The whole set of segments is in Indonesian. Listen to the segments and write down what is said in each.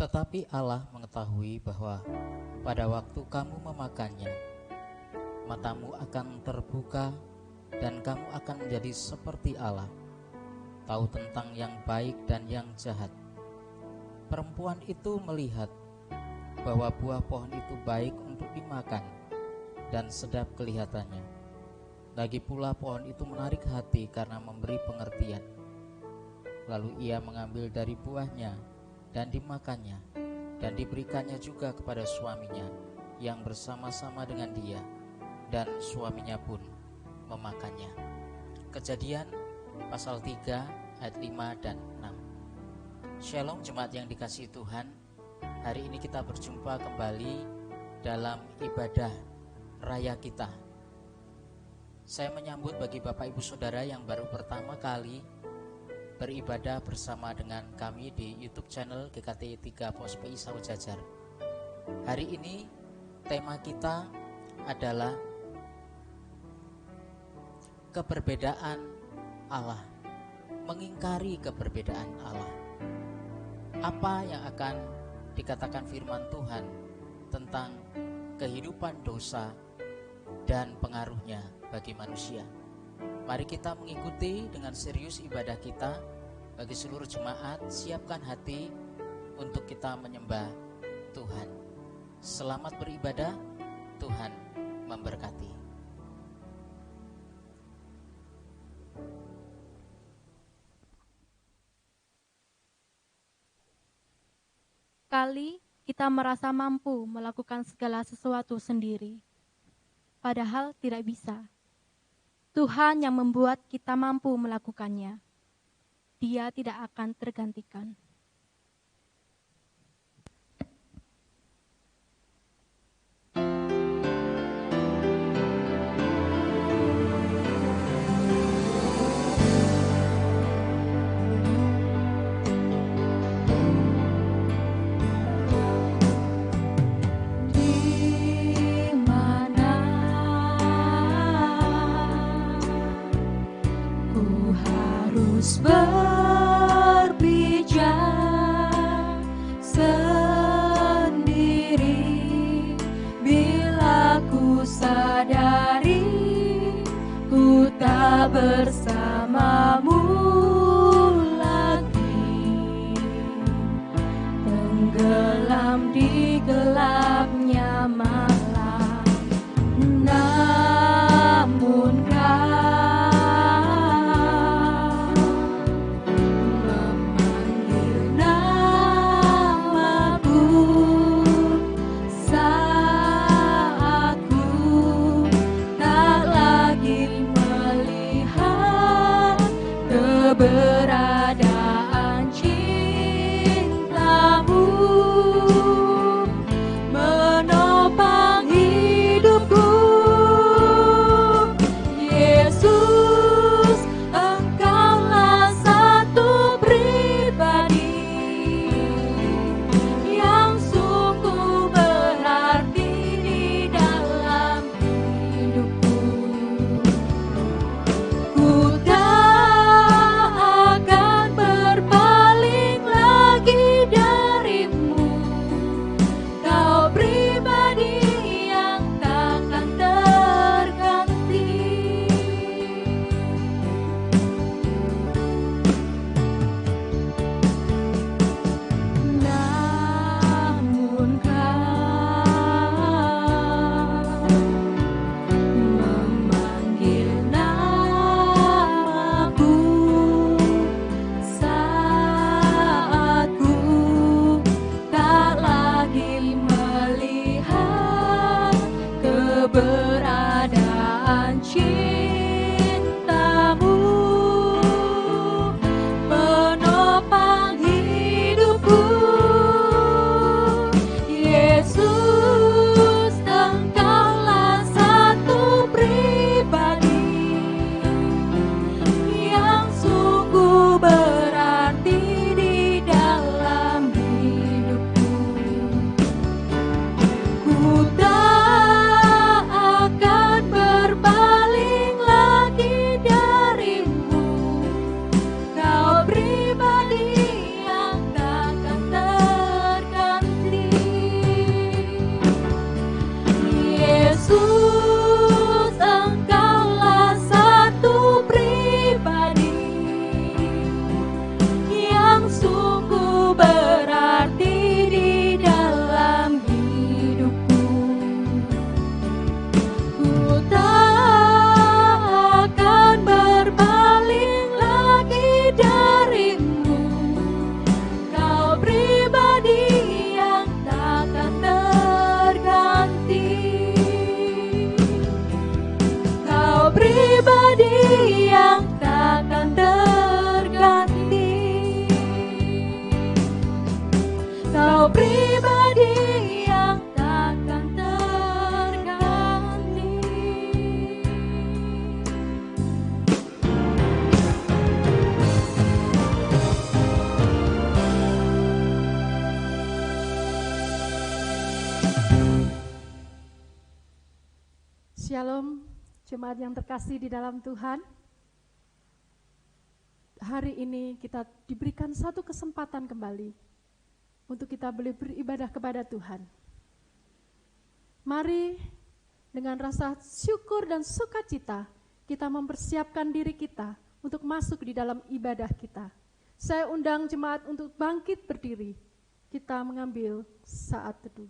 Tetapi Allah mengetahui bahwa pada waktu kamu memakannya, matamu akan terbuka dan kamu akan menjadi seperti Allah, tahu tentang yang baik dan yang jahat. Perempuan itu melihat bahwa buah pohon itu baik untuk dimakan dan sedap kelihatannya. Lagi pula pohon itu menarik hati karena memberi pengertian. Lalu ia mengambil dari buahnya dan dimakannya, dan diberikannya juga kepada suaminya yang bersama-sama dengan dia, dan suaminya pun memakannya. Kejadian pasal 3 ayat 5 dan 6. Shalom jemaat yang dikasihi Tuhan. Hari ini kita berjumpa kembali dalam ibadah raya kita. Saya menyambut bagi Bapak Ibu Saudara yang baru pertama kali beribadah bersama dengan kami di YouTube channel GKT 3 POSPI Saujajar. Hari ini tema kita adalah keberbedaan Allah, mengingkari keberbedaan Allah. Apa yang akan dikatakan firman Tuhan tentang kehidupan dosa dan pengaruhnya bagi manusia? Mari kita mengikuti dengan serius ibadah kita. Bagi seluruh jemaat, siapkan hati untuk kita menyembah Tuhan. Selamat beribadah, Tuhan memberkati. Kali kita merasa mampu melakukan segala sesuatu sendiri, padahal tidak bisa. Tuhan yang membuat kita mampu melakukannya. Dia tidak akan tergantikan. Berpijak sendiri bila ku sadari ku tak bersamamu lagi, tenggelam di gelapnya malam. Namun keberadaan cintamu menopang hidupku. Yesus, Engkaulah satu pribadi yang sungguh berarti di dalam hidupku. Ku keberadaan cintamu menopang hidupku. Yesus, Engkaulah satu pribadi yang sungguh berarti di dalam hidupku. Ku tak Shalom, jemaat yang terkasih di dalam Tuhan. Hari ini kita diberikan satu kesempatan kembali untuk kita boleh beribadah kepada Tuhan. Mari dengan rasa syukur dan sukacita kita mempersiapkan diri kita untuk masuk di dalam ibadah kita. Saya undang jemaat untuk bangkit berdiri. Kita mengambil saat teduh.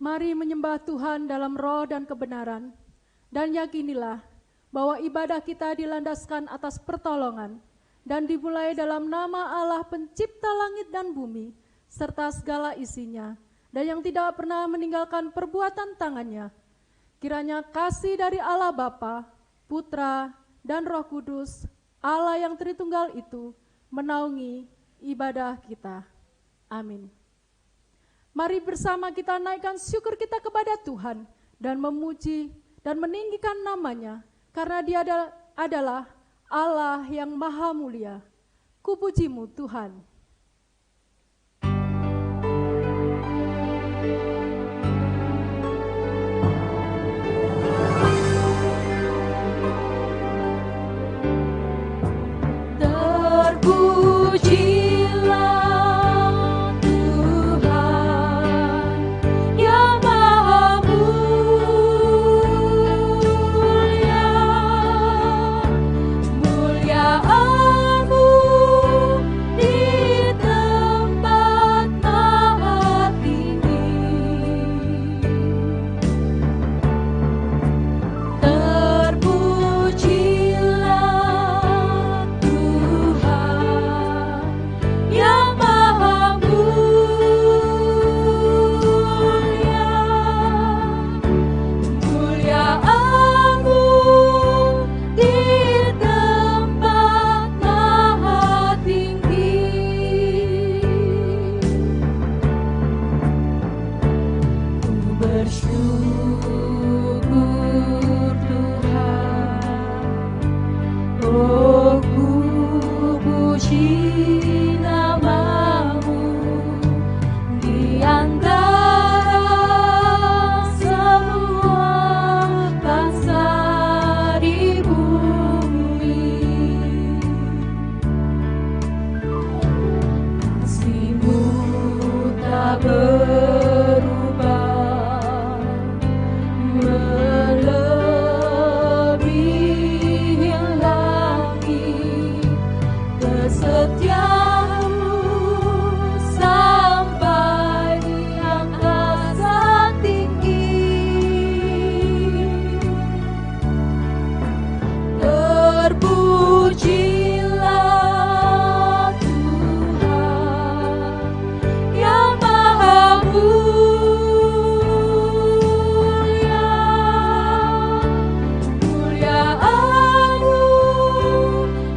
Mari menyembah Tuhan dalam roh dan kebenaran, dan yakinilah bahwa ibadah kita dilandaskan atas pertolongan dan dimulai dalam nama Allah pencipta langit dan bumi, serta segala isinya, dan yang tidak pernah meninggalkan perbuatan tangannya. Kiranya kasih dari Allah Bapa, Putra, dan Roh Kudus, Allah yang Tritunggal itu, menaungi ibadah kita. Amin. Mari bersama kita naikkan syukur kita kepada Tuhan dan memuji dan meninggikan namanya, karena Dia adalah Allah yang maha mulia. Kupujimu Tuhan.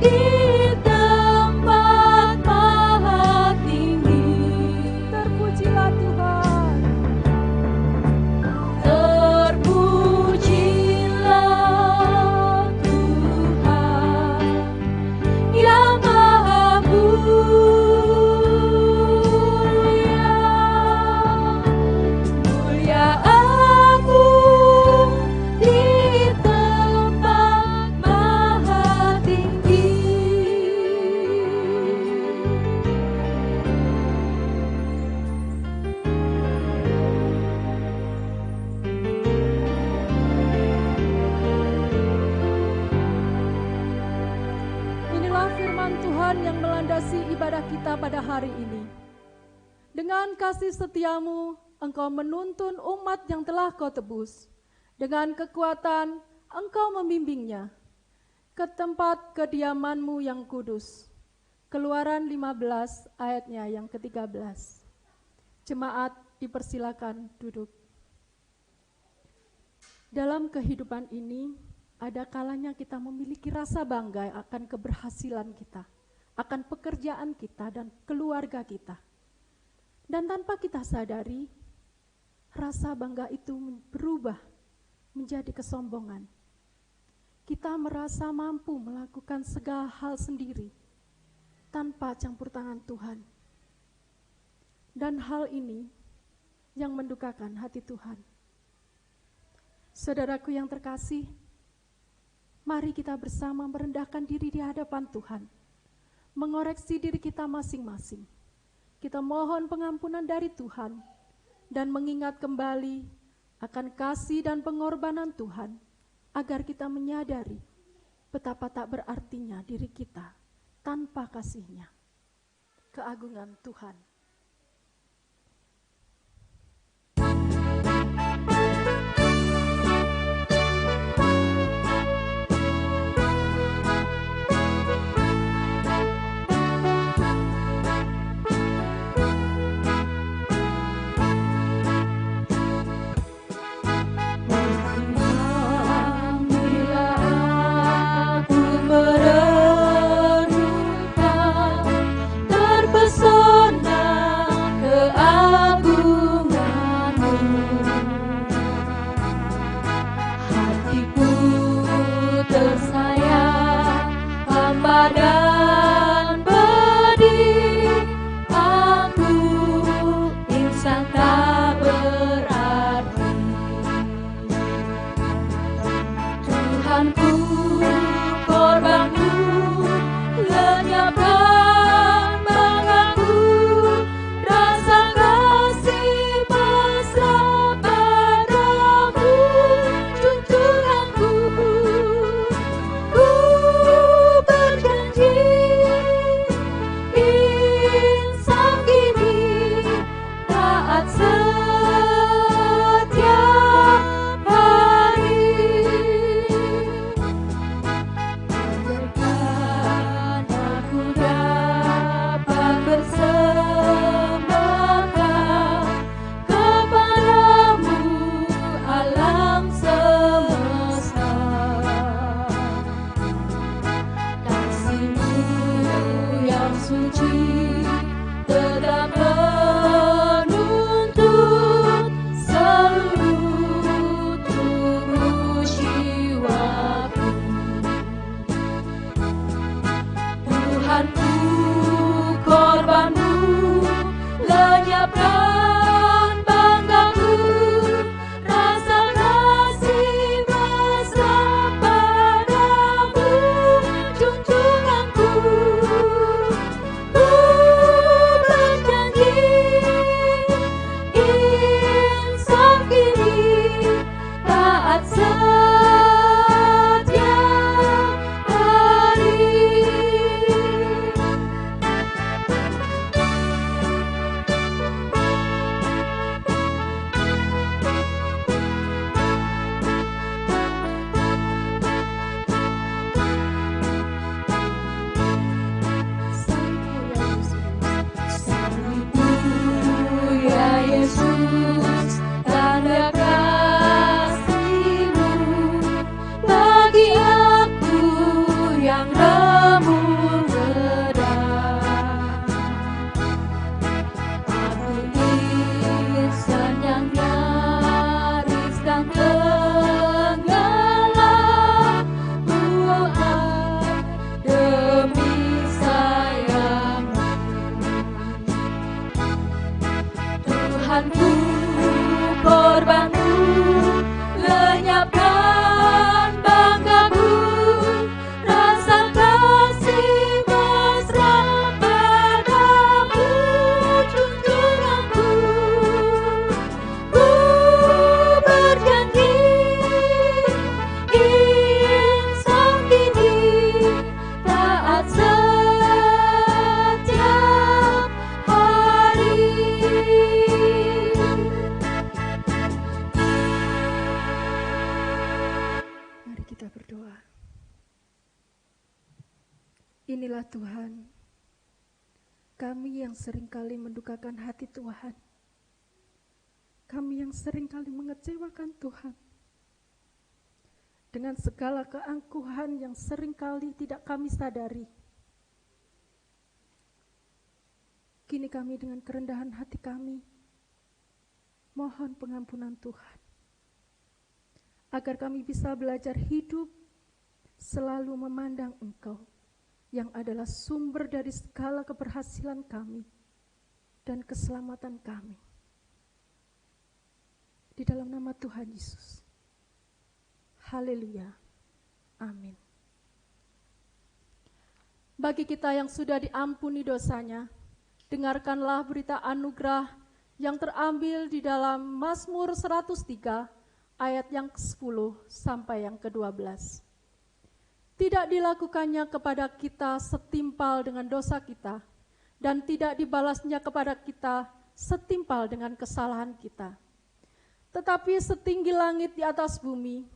Di tempat firman Tuhan yang melandasi ibadah kita pada hari ini. Dengan kasih setiamu, Engkau menuntun umat yang telah Kau tebus. Dengan kekuatan, Engkau membimbingnya ke tempat kediaman-Mu yang kudus. Keluaran 15 ayatnya yang ke-13. Jemaat dipersilakan duduk. Dalam kehidupan ini, ada kalanya kita memiliki rasa bangga akan keberhasilan kita, akan pekerjaan kita dan keluarga kita. Dan tanpa kita sadari, rasa bangga itu berubah menjadi kesombongan. Kita merasa mampu melakukan segala hal sendiri, tanpa campur tangan Tuhan. Dan hal ini yang mendukakan hati Tuhan. Saudaraku yang terkasih, mari kita bersama merendahkan diri di hadapan Tuhan, mengoreksi diri kita masing-masing. Kita mohon pengampunan dari Tuhan dan mengingat kembali akan kasih dan pengorbanan Tuhan, agar kita menyadari betapa tak berartinya diri kita tanpa kasih-Nya. Keagungan Tuhan. Kami yang seringkali mendukakan hati Tuhan. Kami yang seringkali mengecewakan Tuhan. Dengan segala keangkuhan yang seringkali tidak kami sadari. Kini kami dengan kerendahan hati kami, mohon pengampunan Tuhan. Agar kami bisa belajar hidup selalu memandang Engkau, yang adalah sumber dari segala keberhasilan kami dan keselamatan kami. Di dalam nama Tuhan Yesus. Haleluya. Amin. Bagi kita yang sudah diampuni dosanya, dengarkanlah berita anugerah yang terambil di dalam Mazmur 103 ayat yang ke-10 sampai yang ke-12. Tidak dilakukannya kepada kita setimpal dengan dosa kita, dan tidak dibalasnya kepada kita setimpal dengan kesalahan kita. Tetapi setinggi langit di atas bumi,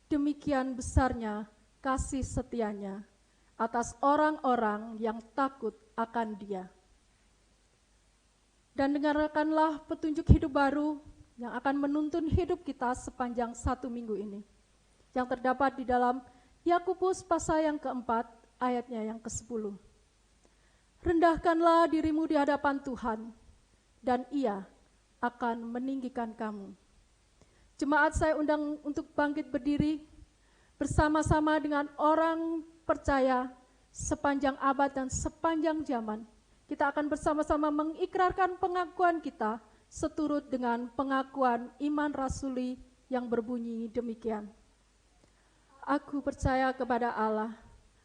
demikian besarnya kasih setianya atas orang-orang yang takut akan Dia. Dan dengarkanlah petunjuk hidup baru yang akan menuntun hidup kita sepanjang 1 minggu ini, yang terdapat di dalam Yakobus pasal yang keempat, ayatnya yang ke-10. Rendahkanlah dirimu di hadapan Tuhan, dan Ia akan meninggikan kamu. Jemaat, saya undang untuk bangkit berdiri, bersama-sama dengan orang percaya sepanjang abad dan sepanjang zaman. Kita akan bersama-sama mengikrarkan pengakuan kita, seturut dengan pengakuan iman rasuli yang berbunyi demikian. Aku percaya kepada Allah,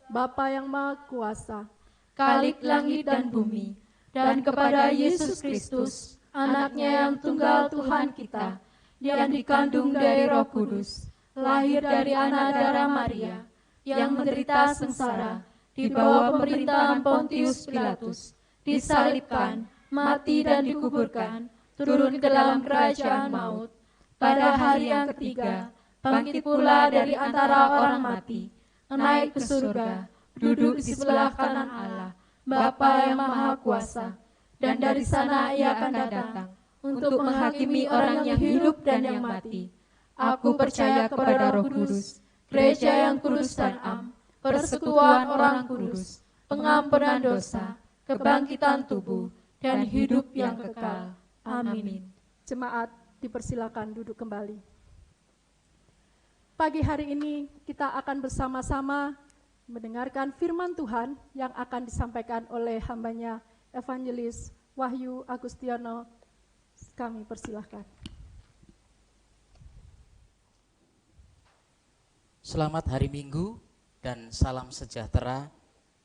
Bapa yang Maha Kuasa, Khalik langit dan bumi, dan kepada Yesus Kristus, anaknya yang tunggal Tuhan kita, yang dikandung dari Roh Kudus, lahir dari anak darah Maria, yang menderita sengsara, di bawah pemerintahan Pontius Pilatus, disalibkan, mati dan dikuburkan, turun ke dalam kerajaan maut. Pada hari yang ketiga, bangkit pula dari antara orang mati, naik ke surga, duduk di sebelah kanan Allah, Bapa yang Maha Kuasa, dan dari sana Ia akan datang untuk menghakimi orang yang hidup dan yang mati. Aku percaya kepada Roh Kudus, gereja yang kudus dan am, persekutuan orang kudus, pengampunan dosa, kebangkitan tubuh, dan hidup yang kekal. Amin. Jemaat dipersilakan duduk kembali. Pagi hari ini kita akan bersama-sama mendengarkan firman Tuhan yang akan disampaikan oleh hambanya Evangelis Wahyu Agustiono. Kami persilahkan. Selamat hari Minggu dan salam sejahtera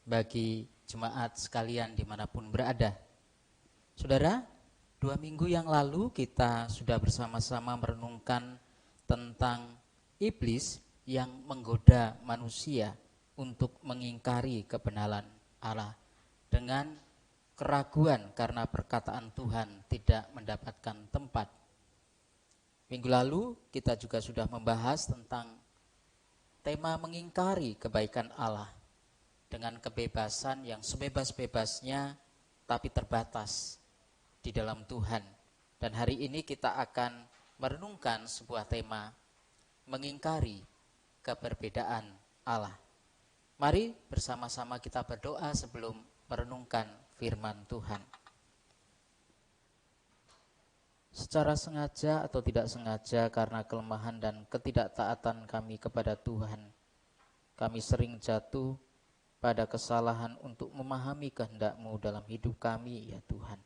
bagi jemaat sekalian dimanapun berada. Saudara, 2 minggu yang lalu kita sudah bersama-sama merenungkan tentang iblis yang menggoda manusia untuk mengingkari kebenaran Allah dengan keraguan karena perkataan Tuhan tidak mendapatkan tempat. Minggu lalu kita juga sudah membahas tentang tema mengingkari kebaikan Allah dengan kebebasan yang sebebas-bebasnya tapi terbatas di dalam Tuhan. Dan hari ini kita akan merenungkan sebuah tema mengingkari keberbedaan Allah. Mari bersama-sama kita berdoa sebelum merenungkan firman Tuhan. Secara sengaja atau tidak sengaja karena kelemahan dan ketidaktaatan kami kepada Tuhan, kami sering jatuh pada kesalahan untuk memahami kehendak-Mu dalam hidup kami, ya Tuhan.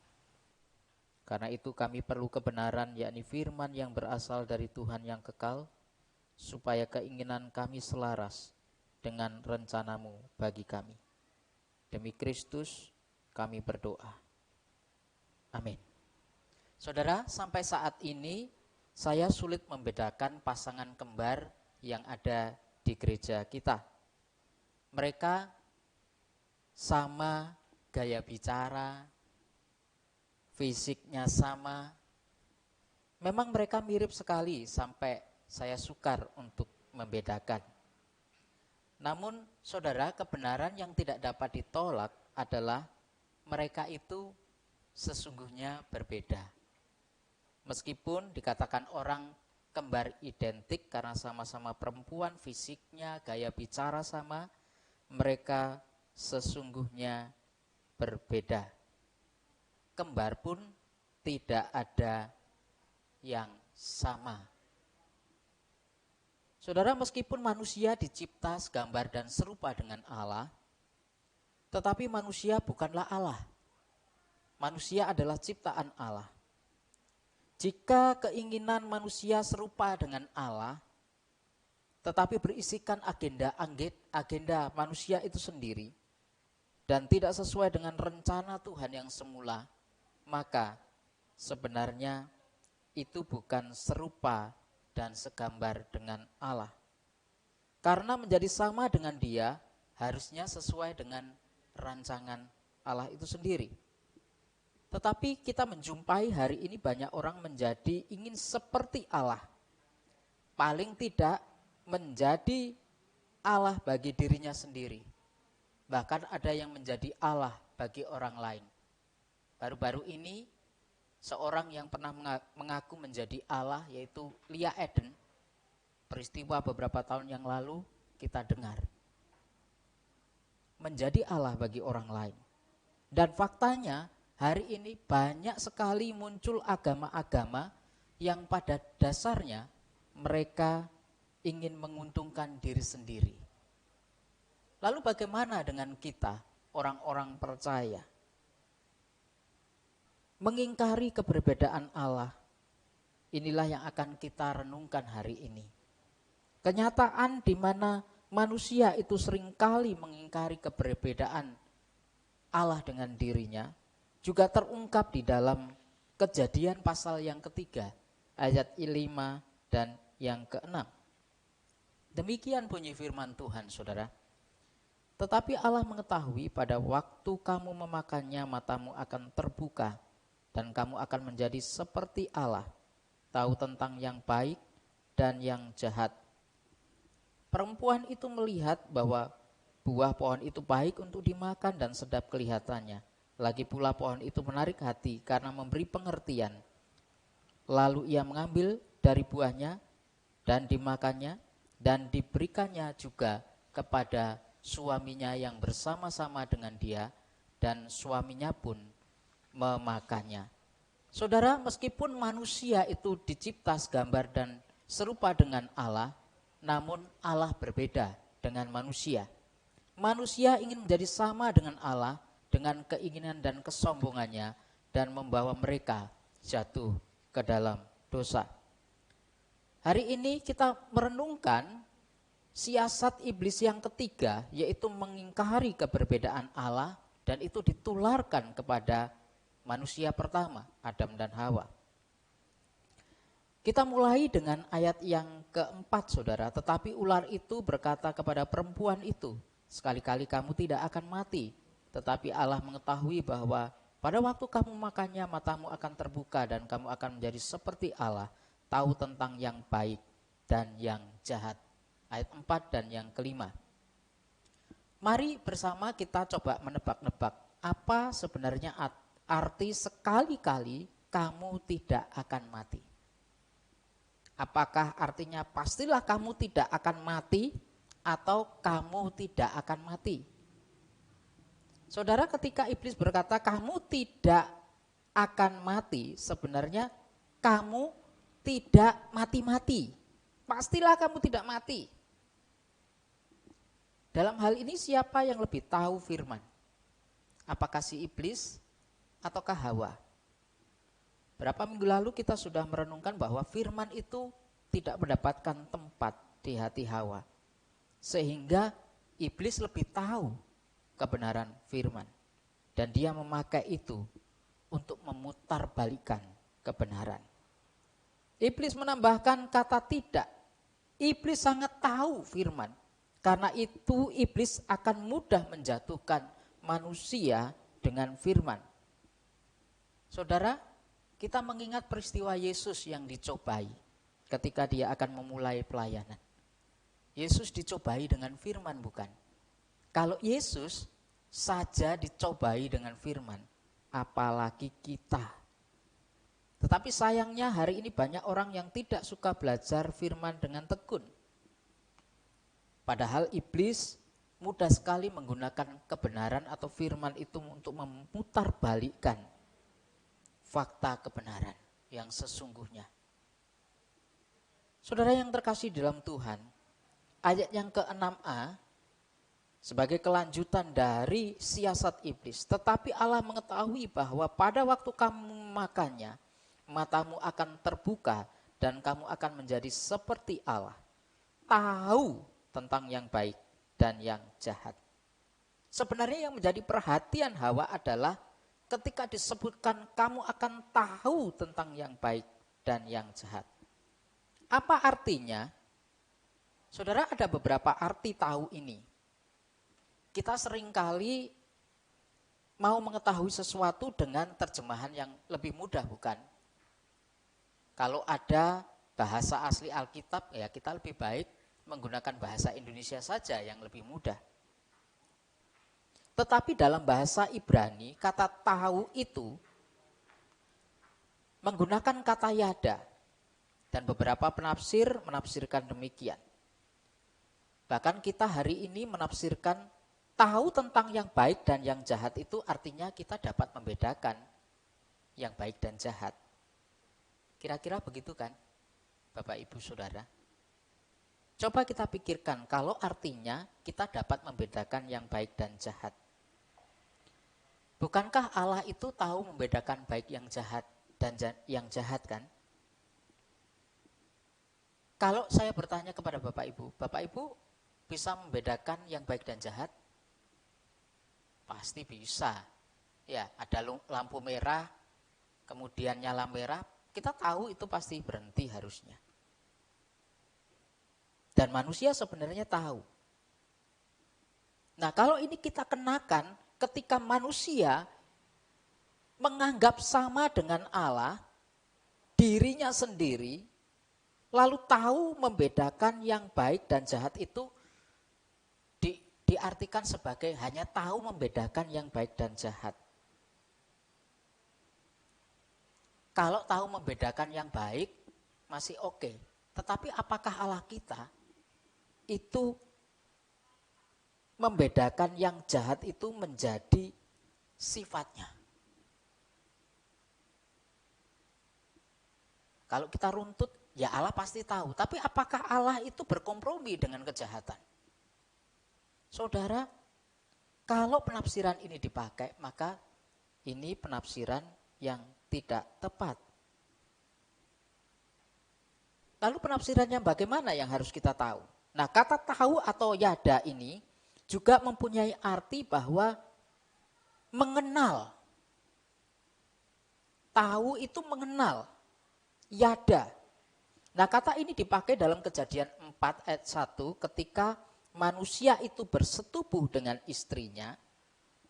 Karena itu kami perlu kebenaran, yakni firman yang berasal dari Tuhan yang kekal, supaya keinginan kami selaras dengan rencana-Mu bagi kami. Demi Kristus kami berdoa. Amin. Saudara, sampai saat ini saya sulit membedakan pasangan kembar yang ada di gereja kita. Mereka sama gaya bicara, fisiknya sama. Memang mereka mirip sekali sampai saya sukar untuk membedakan. Namun saudara, kebenaran yang tidak dapat ditolak adalah mereka itu sesungguhnya berbeda. Meskipun dikatakan orang kembar identik karena sama-sama perempuan, fisiknya, gaya bicara sama, mereka sesungguhnya berbeda. Kembar pun tidak ada yang sama. Saudara, meskipun manusia dicipta segambar dan serupa dengan Allah, tetapi manusia bukanlah Allah. Manusia adalah ciptaan Allah. Jika keinginan manusia serupa dengan Allah, tetapi berisikan agenda manusia itu sendiri, dan tidak sesuai dengan rencana Tuhan yang semula, maka sebenarnya itu bukan serupa dan segambar dengan Allah. Karena menjadi sama dengan Dia, harusnya sesuai dengan rancangan Allah itu sendiri. Tetapi kita menjumpai hari ini banyak orang menjadi ingin seperti Allah. Paling tidak menjadi Allah bagi dirinya sendiri. Bahkan ada yang menjadi Allah bagi orang lain. Baru-baru ini seorang yang pernah mengaku menjadi Allah, yaitu Lia Eden, peristiwa beberapa tahun yang lalu kita dengar. Menjadi Allah bagi orang lain. Dan faktanya hari ini banyak sekali muncul agama-agama yang pada dasarnya mereka ingin menguntungkan diri sendiri. Lalu bagaimana dengan kita, orang-orang percaya? Mengingkari keberbedaan Allah, inilah yang akan kita renungkan hari ini. Kenyataan di mana manusia itu seringkali mengingkari keberbedaan Allah dengan dirinya, juga terungkap di dalam Kejadian pasal yang ketiga, ayat 5 dan yang ke-6. Demikian bunyi firman Tuhan, saudara. Tetapi Allah mengetahui pada waktu kamu memakannya matamu akan terbuka, dan kamu akan menjadi seperti Allah, tahu tentang yang baik dan yang jahat. Perempuan itu melihat bahwa buah pohon itu baik untuk dimakan dan sedap kelihatannya. Lagi pula pohon itu menarik hati karena memberi pengertian. Lalu ia mengambil dari buahnya dan dimakannya dan diberikannya juga kepada suaminya yang bersama-sama dengan dia, dan suaminya pun memakannya. Saudara, meskipun manusia itu dicipta segambar dan serupa dengan Allah, namun Allah berbeda dengan manusia. Manusia ingin menjadi sama dengan Allah dengan keinginan dan kesombongannya, dan membawa mereka jatuh ke dalam dosa. Hari ini kita merenungkan siasat iblis yang ketiga, yaitu mengingkari keberbedaan Allah, dan itu ditularkan kepada manusia pertama, Adam dan Hawa. Kita mulai dengan ayat yang keempat, saudara. Tetapi ular itu berkata kepada perempuan itu, sekali-kali kamu tidak akan mati. Tetapi Allah mengetahui bahwa pada waktu kamu makannya matamu akan terbuka dan kamu akan menjadi seperti Allah, tahu tentang yang baik dan yang jahat. Ayat 4 dan yang kelima. Mari bersama kita coba menebak-nebak apa sebenarnya arti sekali-kali kamu tidak akan mati. Apakah artinya pastilah kamu tidak akan mati atau kamu tidak akan mati? Saudara, ketika iblis berkata kamu tidak akan mati, sebenarnya kamu tidak mati-mati. Pastilah kamu tidak mati. Dalam hal ini siapa yang lebih tahu firman? Apakah si iblis ataukah Hawa? Berapa minggu lalu kita sudah merenungkan bahwa firman itu tidak mendapatkan tempat di hati Hawa. Sehingga iblis lebih tahu kebenaran firman. Dan dia memakai itu untuk memutarbalikkan kebenaran. Iblis menambahkan kata tidak. Iblis sangat tahu firman. Karena itu iblis akan mudah menjatuhkan manusia dengan firman. Saudara, kita mengingat peristiwa Yesus yang dicobai ketika dia akan memulai pelayanan. Yesus dicobai dengan firman, bukan? Kalau Yesus saja dicobai dengan firman, apalagi kita. Tetapi sayangnya hari ini banyak orang yang tidak suka belajar firman dengan tekun. Padahal iblis mudah sekali menggunakan kebenaran atau firman itu untuk memutarbalikkan fakta kebenaran yang sesungguhnya. Saudara yang terkasih dalam Tuhan, ayat yang ke-6a sebagai kelanjutan dari siasat iblis. Tetapi Allah mengetahui bahwa pada waktu kamu makannya, matamu akan terbuka dan kamu akan menjadi seperti Allah. Tahu tentang yang baik dan yang jahat. Sebenarnya yang menjadi perhatian Hawa adalah ketika disebutkan kamu akan tahu tentang yang baik dan yang jahat. Apa artinya? Saudara, ada beberapa arti tahu ini. Kita seringkali mau mengetahui sesuatu dengan terjemahan yang lebih mudah, bukan? Kalau ada bahasa asli Alkitab, ya kita lebih baik menggunakan bahasa Indonesia saja yang lebih mudah. Tetapi dalam bahasa Ibrani, kata tahu itu menggunakan kata yada. Dan beberapa penafsir menafsirkan demikian. Bahkan kita hari ini menafsirkan tahu tentang yang baik dan yang jahat itu artinya kita dapat membedakan yang baik dan jahat. Kira-kira begitu kan, Bapak Ibu Saudara? Coba kita pikirkan kalau artinya kita dapat membedakan yang baik dan jahat. Bukankah Allah itu tahu membedakan baik yang jahat dan yang jahat kan? Kalau saya bertanya kepada Bapak Ibu bisa membedakan yang baik dan jahat? Pasti bisa. Ya, ada lampu merah, kemudian nyala merah, kita tahu itu pasti berhenti harusnya. Dan manusia sebenarnya tahu. Nah, kalau ini kita kenakan ketika manusia menganggap sama dengan Allah, dirinya sendiri, lalu tahu membedakan yang baik dan jahat itu diartikan sebagai hanya tahu membedakan yang baik dan jahat. Kalau tahu membedakan yang baik masih oke. Tetapi apakah Allah kita itu membedakan yang jahat itu menjadi sifatnya? Kalau kita runtut, ya Allah pasti tahu. Tapi apakah Allah itu berkompromi dengan kejahatan? Saudara, kalau penafsiran ini dipakai, maka ini penafsiran yang tidak tepat. Lalu penafsirannya bagaimana yang harus kita tahu? Nah, kata tahu atau yada ini juga mempunyai arti bahwa mengenal. Tahu itu mengenal. Yada. Nah, kata ini dipakai dalam Kejadian 4 ayat 1 ketika manusia itu bersetubuh dengan istrinya.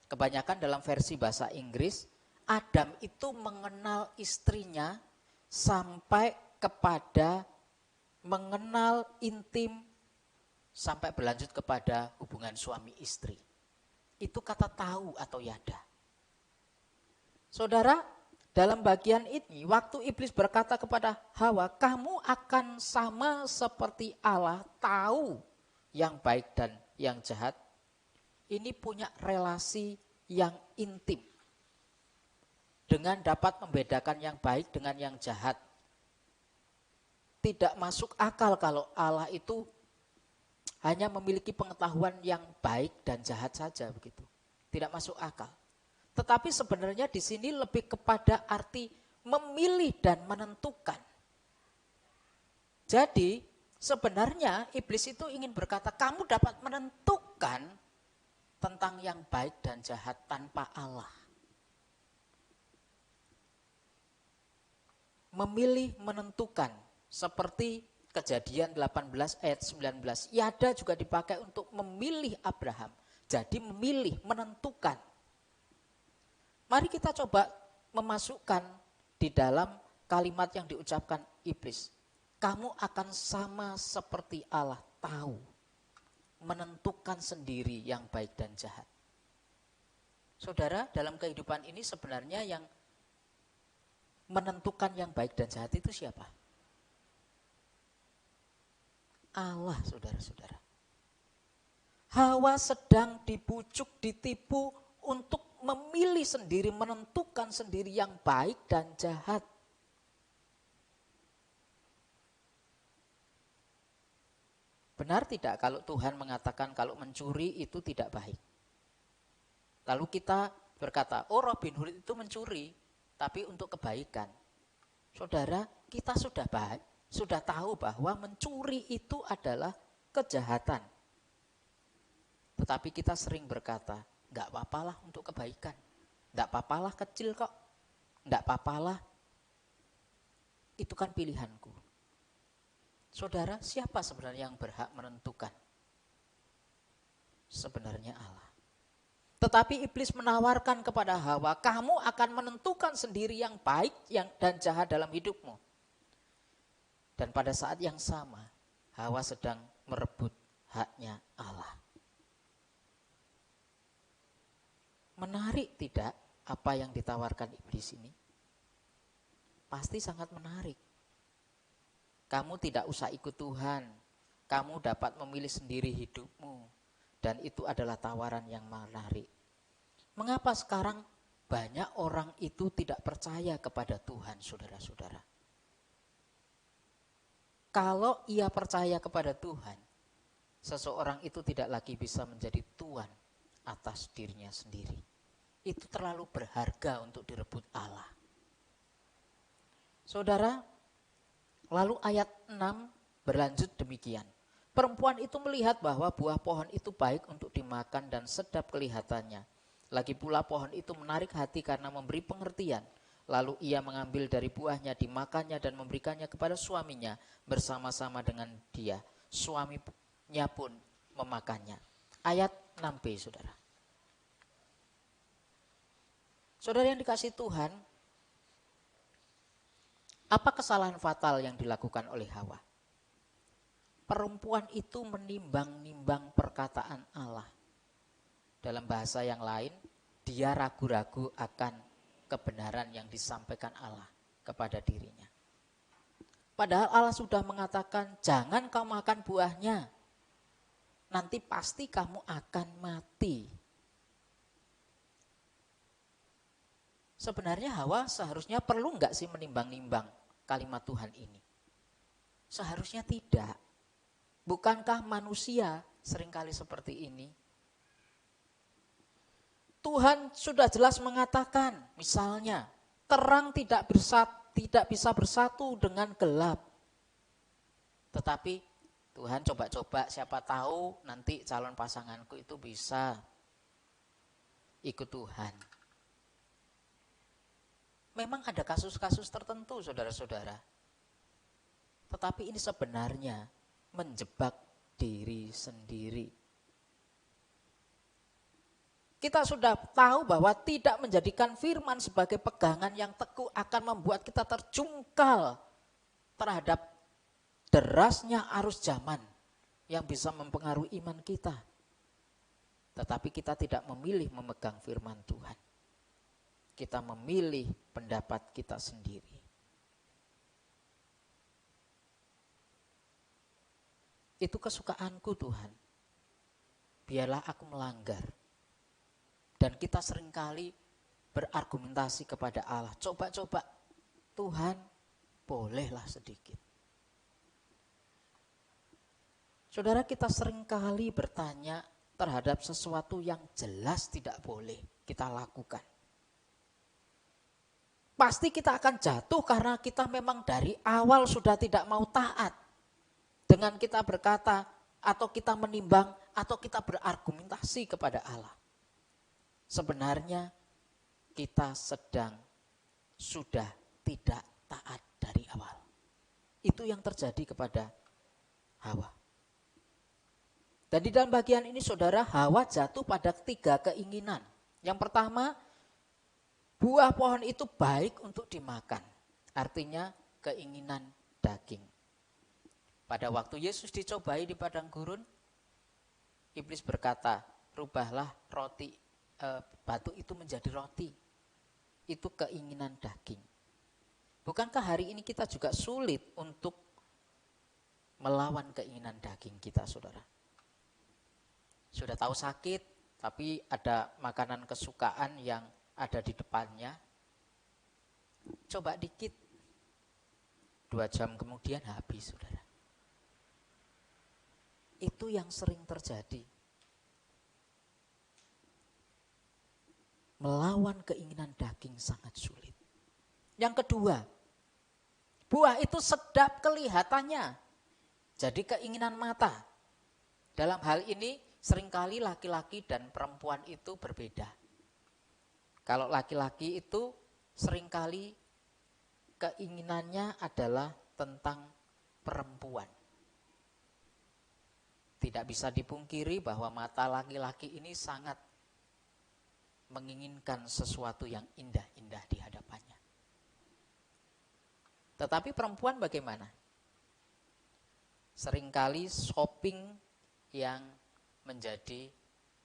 Kebanyakan dalam versi bahasa Inggris, Adam itu mengenal istrinya sampai kepada mengenal intim sampai berlanjut kepada hubungan suami istri. Itu kata tahu atau yada. Saudara, dalam bagian ini waktu iblis berkata kepada Hawa, kamu akan sama seperti Allah, tahu yang baik dan yang jahat. Ini punya relasi yang intim. Dengan dapat membedakan yang baik dengan yang jahat. Tidak masuk akal kalau Allah itu hanya memiliki pengetahuan yang baik dan jahat saja begitu. Tidak masuk akal. Tetapi sebenarnya di sini lebih kepada arti memilih dan menentukan. Jadi sebenarnya iblis itu ingin berkata, kamu dapat menentukan tentang yang baik dan jahat tanpa Allah. Memilih menentukan, seperti Kejadian 18 ayat 19. Yada juga dipakai untuk memilih Abraham. Jadi memilih, menentukan. Mari kita coba memasukkan di dalam kalimat yang diucapkan iblis. Kamu akan sama seperti Allah, tahu, menentukan sendiri yang baik dan jahat. Saudara, dalam kehidupan ini sebenarnya yang menentukan yang baik dan jahat itu siapa? Allah, saudara-saudara. Hawa sedang dibujuk, ditipu untuk memilih sendiri, menentukan sendiri yang baik dan jahat. Benar tidak kalau Tuhan mengatakan kalau mencuri itu tidak baik? Lalu kita berkata, oh Robin Hood itu mencuri, tapi untuk kebaikan. Saudara, kita sudah tahu bahwa mencuri itu adalah kejahatan. Tetapi kita sering berkata, enggak apa-apalah untuk kebaikan. Enggak apa-apalah kecil kok. Enggak apa-apalah. Itu kan pilihanku. Saudara, siapa sebenarnya yang berhak menentukan? Sebenarnya Allah. Tetapi iblis menawarkan kepada Hawa, kamu akan menentukan sendiri yang baik dan jahat dalam hidupmu. Dan pada saat yang sama, Hawa sedang merebut haknya Allah. Menarik tidak apa yang ditawarkan iblis ini? Pasti sangat menarik. Kamu tidak usah ikut Tuhan, kamu dapat memilih sendiri hidupmu. Dan itu adalah tawaran yang menarik. Mengapa sekarang banyak orang itu tidak percaya kepada Tuhan, saudara-saudara? Kalau ia percaya kepada Tuhan, seseorang itu tidak lagi bisa menjadi tuan atas dirinya sendiri. Itu terlalu berharga untuk direbut Allah. Saudara, lalu ayat 6 berlanjut demikian. Perempuan itu melihat bahwa buah pohon itu baik untuk dimakan dan sedap kelihatannya. Lagi pula pohon itu menarik hati karena memberi pengertian. Lalu ia mengambil dari buahnya, dimakannya dan memberikannya kepada suaminya bersama-sama dengan dia. Suaminya pun memakannya. Ayat 6b, saudara. Saudara yang dikasihi Tuhan, apa kesalahan fatal yang dilakukan oleh Hawa? Perempuan itu menimbang-nimbang perkataan Allah. Dalam bahasa yang lain, dia ragu-ragu akan kebenaran yang disampaikan Allah kepada dirinya. Padahal Allah sudah mengatakan, jangan kau makan buahnya, nanti pasti kamu akan mati. Sebenarnya Hawa seharusnya perlu enggak sih menimbang-nimbang kalimat Tuhan ini? Seharusnya tidak. Bukankah manusia seringkali seperti ini? Tuhan sudah jelas mengatakan, misalnya, terang tidak bisa bersatu dengan gelap. Tetapi Tuhan coba-coba, siapa tahu nanti calon pasanganku itu bisa ikut Tuhan. Memang ada kasus-kasus tertentu, saudara-saudara. Tetapi ini sebenarnya menjebak diri sendiri. Kita sudah tahu bahwa tidak menjadikan firman sebagai pegangan yang teguh akan membuat kita terjungkal terhadap derasnya arus zaman yang bisa mempengaruhi iman kita. Tetapi kita tidak memilih memegang firman Tuhan. Kita memilih pendapat kita sendiri. Itu kesukaanku Tuhan. Biarlah aku melanggar. Dan kita seringkali berargumentasi kepada Allah. Coba-coba Tuhan bolehlah sedikit. Saudara, kita seringkali bertanya terhadap sesuatu yang jelas tidak boleh kita lakukan. Pasti kita akan jatuh karena kita memang dari awal sudah tidak mau taat. Dengan kita berkata atau kita menimbang atau kita berargumentasi kepada Allah. Sebenarnya kita sudah tidak taat dari awal. Itu yang terjadi kepada Hawa. Dan di dalam bagian ini saudara, Hawa jatuh pada 3 keinginan. Yang pertama, buah pohon itu baik untuk dimakan. Artinya keinginan daging. Pada waktu Yesus dicobai di padang gurun, iblis berkata, rubahlah roti batu itu menjadi roti. Itu keinginan daging. Bukankah hari ini kita juga sulit untuk melawan keinginan daging kita, saudara? Sudah tahu sakit, tapi ada makanan kesukaan yang ada di depannya. Coba dikit, 2 jam kemudian habis, saudara. Itu yang sering terjadi. Melawan keinginan daging sangat sulit. Yang kedua, buah itu sedap kelihatannya. Jadi keinginan mata. Dalam hal ini seringkali laki-laki dan perempuan itu berbeda. Kalau laki-laki itu seringkali keinginannya adalah tentang perempuan. Tidak bisa dipungkiri bahwa mata laki-laki ini sangat menginginkan sesuatu yang indah-indah di hadapannya. Tetapi perempuan bagaimana? Seringkali shopping yang menjadi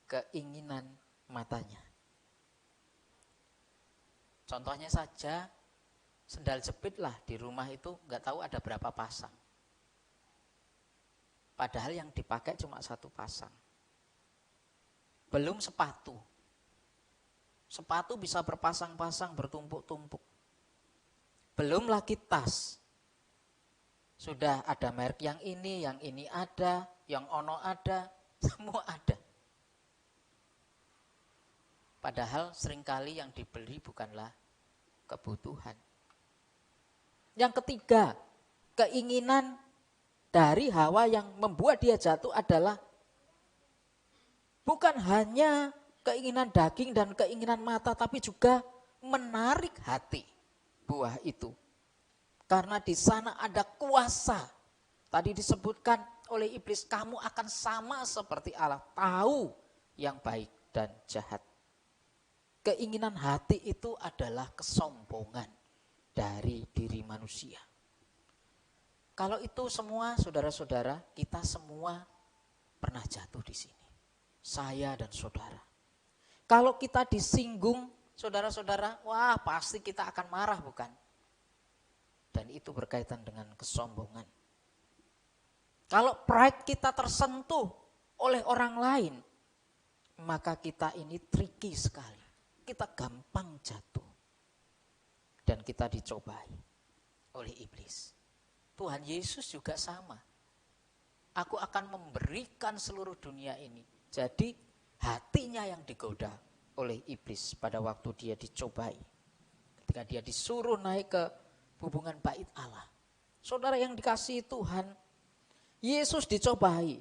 keinginan matanya. Contohnya saja, sendal jepit lah di rumah itu nggak tahu ada berapa pasang. Padahal yang dipakai cuma 1 pasang. Belum sepatu. Sepatu bisa berpasang-pasang, bertumpuk-tumpuk. Belum lagi tas. Sudah ada merek yang ini ada, yang ono ada, semua ada. Padahal seringkali yang dibeli bukanlah kebutuhan. Yang ketiga, keinginan dari Hawa yang membuat dia jatuh adalah bukan hanya keinginan daging dan keinginan mata, tapi juga menarik hati buah itu. Karena di sana ada kuasa. Tadi disebutkan oleh iblis, kamu akan sama seperti Allah, tahu yang baik dan jahat. Keinginan hati itu adalah kesombongan dari diri manusia. Kalau itu semua, saudara-saudara, kita semua pernah jatuh di sini. Saya dan saudara. Kalau kita disinggung, saudara-saudara, wah pasti kita akan marah, bukan? Dan itu berkaitan dengan kesombongan. Kalau pride kita tersentuh oleh orang lain, maka kita ini tricky sekali. Kita gampang jatuh. Dan kita dicobai oleh iblis. Tuhan Yesus juga sama. Aku akan memberikan seluruh dunia ini. Jadi hatinya yang digoda oleh iblis pada waktu dia dicobai. Ketika dia disuruh naik ke hubungan bait Allah. Saudara yang dikasihi Tuhan, Yesus dicobai.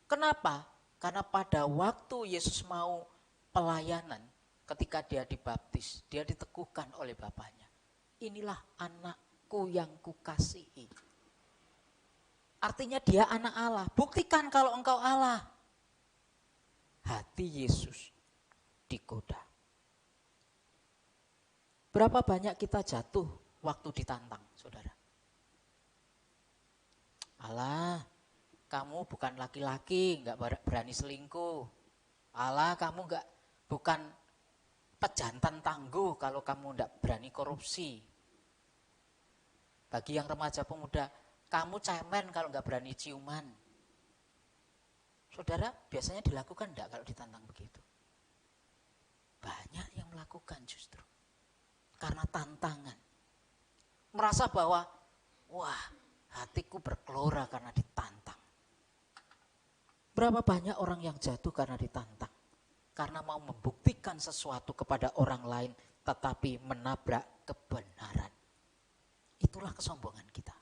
Kenapa? Karena pada waktu Yesus mau pelayanan, ketika dia dibaptis, dia diteguhkan oleh Bapaknya. Inilah anakku yang kukasihi. Artinya dia anak Allah. Buktikan kalau engkau Allah. Hati Yesus digoda. Berapa banyak kita jatuh waktu ditantang, saudara? Allah, kamu bukan laki-laki, gak berani selingkuh. Allah, kamu bukan pejantan tangguh kalau kamu gak berani korupsi. Bagi yang remaja pemuda, kamu cemen kalau gak berani ciuman. Saudara, biasanya dilakukan enggak kalau ditantang begitu? Banyak yang melakukan justru. Karena tantangan. Merasa bahwa, wah hatiku bergelora karena ditantang. Berapa banyak orang yang jatuh karena ditantang? Karena mau membuktikan sesuatu kepada orang lain, tetapi menabrak kebenaran. Itulah kesombongan kita.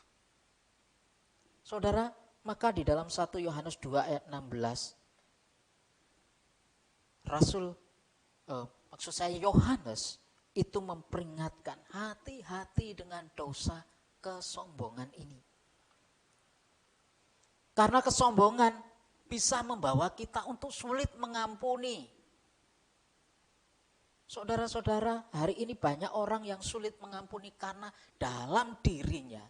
Saudara, maka di dalam 1 Yohanes 2 ayat 16, maksud saya Yohanes itu memperingatkan hati-hati dengan dosa kesombongan ini. Karena kesombongan bisa membawa kita untuk sulit mengampuni. Saudara-saudara, hari ini banyak orang yang sulit mengampuni karena dalam dirinya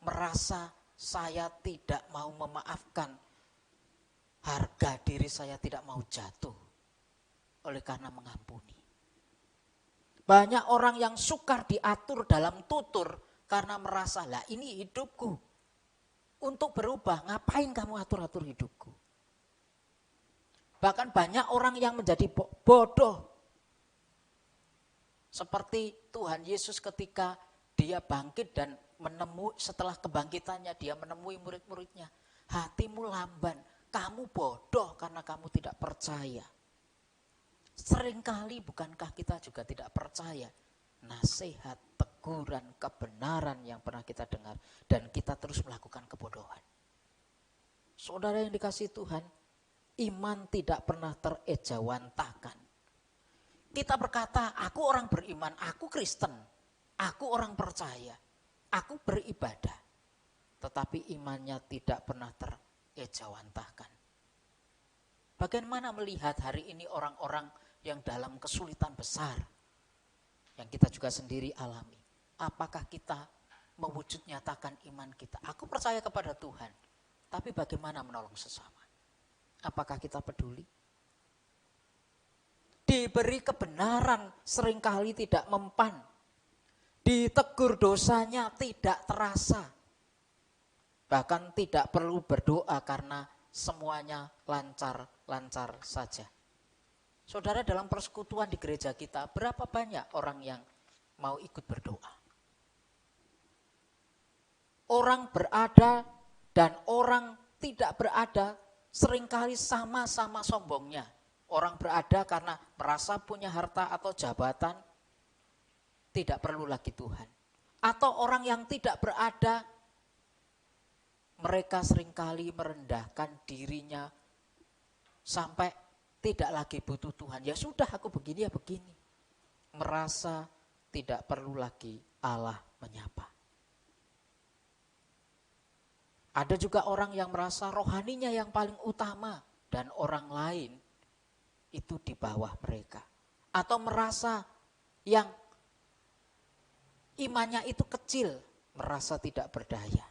merasa saya tidak mau memaafkan, harga diri saya tidak mau jatuh. oleh karena mengampuni. Banyak orang yang sukar diatur dalam tutur karena merasa, lah ini hidupku. Untuk berubah, ngapain kamu atur-atur hidupku? Bahkan banyak orang yang menjadi bodoh. Seperti Tuhan Yesus ketika dia bangkit dan setelah kebangkitannya dia menemui murid-muridnya. Hatimu lamban, kamu bodoh karena kamu tidak percaya. Seringkali bukankah kita juga tidak percaya nasihat, teguran, kebenaran yang pernah kita dengar dan kita terus melakukan kebodohan. Saudara yang dikasihi Tuhan, iman tidak pernah terejawantahkan. Kita berkata, aku orang beriman, aku Kristen, aku orang percaya, aku beribadah. Tetapi imannya tidak pernah terejawantahkan. Bagaimana melihat hari ini orang-orang yang dalam kesulitan besar, yang kita juga sendiri alami. Apakah kita mewujud nyatakan iman kita? Aku percaya kepada Tuhan, tapi bagaimana menolong sesama? Apakah kita peduli? Diberi kebenaran seringkali tidak mempan. Ditegur dosanya tidak terasa. Bahkan tidak perlu berdoa karena semuanya lancar-lancar saja. Saudara, dalam persekutuan di gereja kita, berapa banyak orang yang mau ikut berdoa? Orang berada dan orang tidak berada seringkali sama-sama sombongnya. Orang berada karena merasa punya harta atau jabatan, tidak perlu lagi Tuhan. Atau orang yang tidak berada, mereka seringkali merendahkan dirinya sampai tidak lagi butuh Tuhan. Ya sudah, aku begini ya begini. Merasa tidak perlu lagi Allah menyapa. Ada juga orang yang merasa rohaninya yang paling utama dan orang lain itu di bawah mereka. Atau merasa yang imannya itu kecil, merasa tidak berdaya.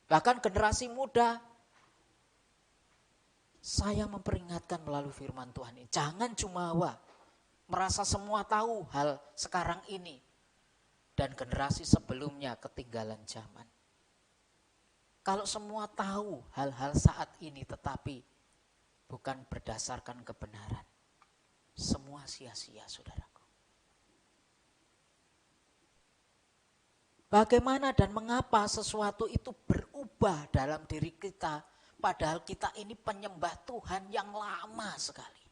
Bahkan generasi muda, saya memperingatkan melalui firman Tuhan ini, jangan jumawa, merasa semua tahu hal sekarang ini. Dan generasi sebelumnya ketinggalan zaman. Kalau semua tahu hal-hal saat ini tetapi bukan berdasarkan kebenaran, semua sia-sia, saudaraku. Bagaimana dan mengapa sesuatu itu berubah dalam diri kita, padahal kita ini penyembah Tuhan yang lama sekali?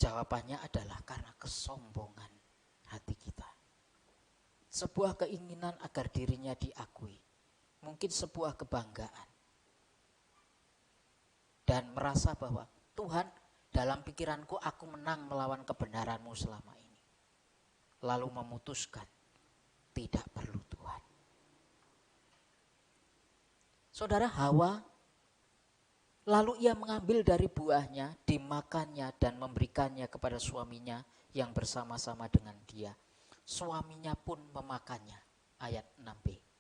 Jawabannya adalah karena kesombongan hati kita. Sebuah keinginan agar dirinya diakui. Mungkin sebuah kebanggaan. Dan merasa bahwa Tuhan, dalam pikiranku aku menang melawan kebenaranmu selama ini. Lalu memutuskan tidak perlu Tuhan. Saudara, Hawa, lalu ia mengambil dari buahnya, dimakannya dan memberikannya kepada suaminya yang bersama-sama dengan dia. Suaminya pun memakannya. Ayat 6b.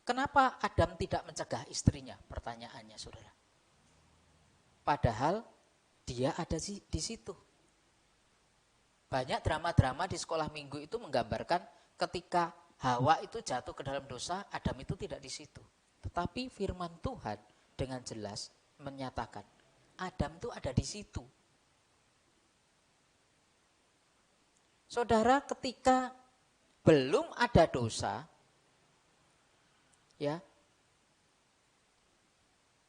Kenapa Adam tidak mencegah istrinya? Pertanyaannya, saudara. Padahal dia ada di situ. Banyak drama-drama di sekolah minggu itu menggambarkan ketika Hawa itu jatuh ke dalam dosa, Adam itu tidak di situ. Tetapi firman Tuhan dengan jelas menyatakan Adam itu ada di situ. Saudara, ketika belum ada dosa, ya,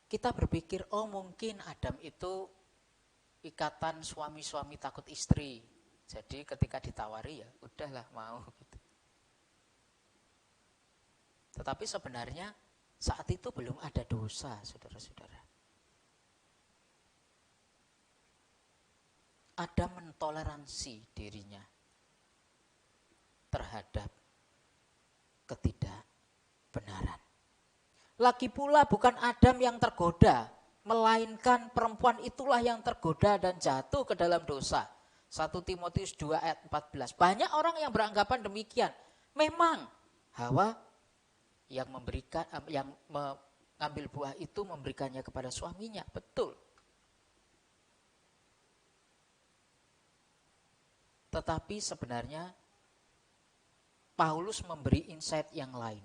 kita berpikir, oh mungkin Adam itu ikatan suami-suami takut istri. Jadi ketika ditawari ya udahlah mau gitu. Tetapi sebenarnya saat itu belum ada dosa, saudara-saudara. Adam mentoleransi dirinya terhadap ketidakbenaran. Lagi pula bukan Adam yang tergoda, melainkan perempuan itulah yang tergoda dan jatuh ke dalam dosa. 1 Timotius 2 ayat 14. Banyak orang yang beranggapan demikian. Memang Hawa yang mengambil buah itu memberikannya kepada suaminya, betul. Tetapi sebenarnya Paulus memberi insight yang lain.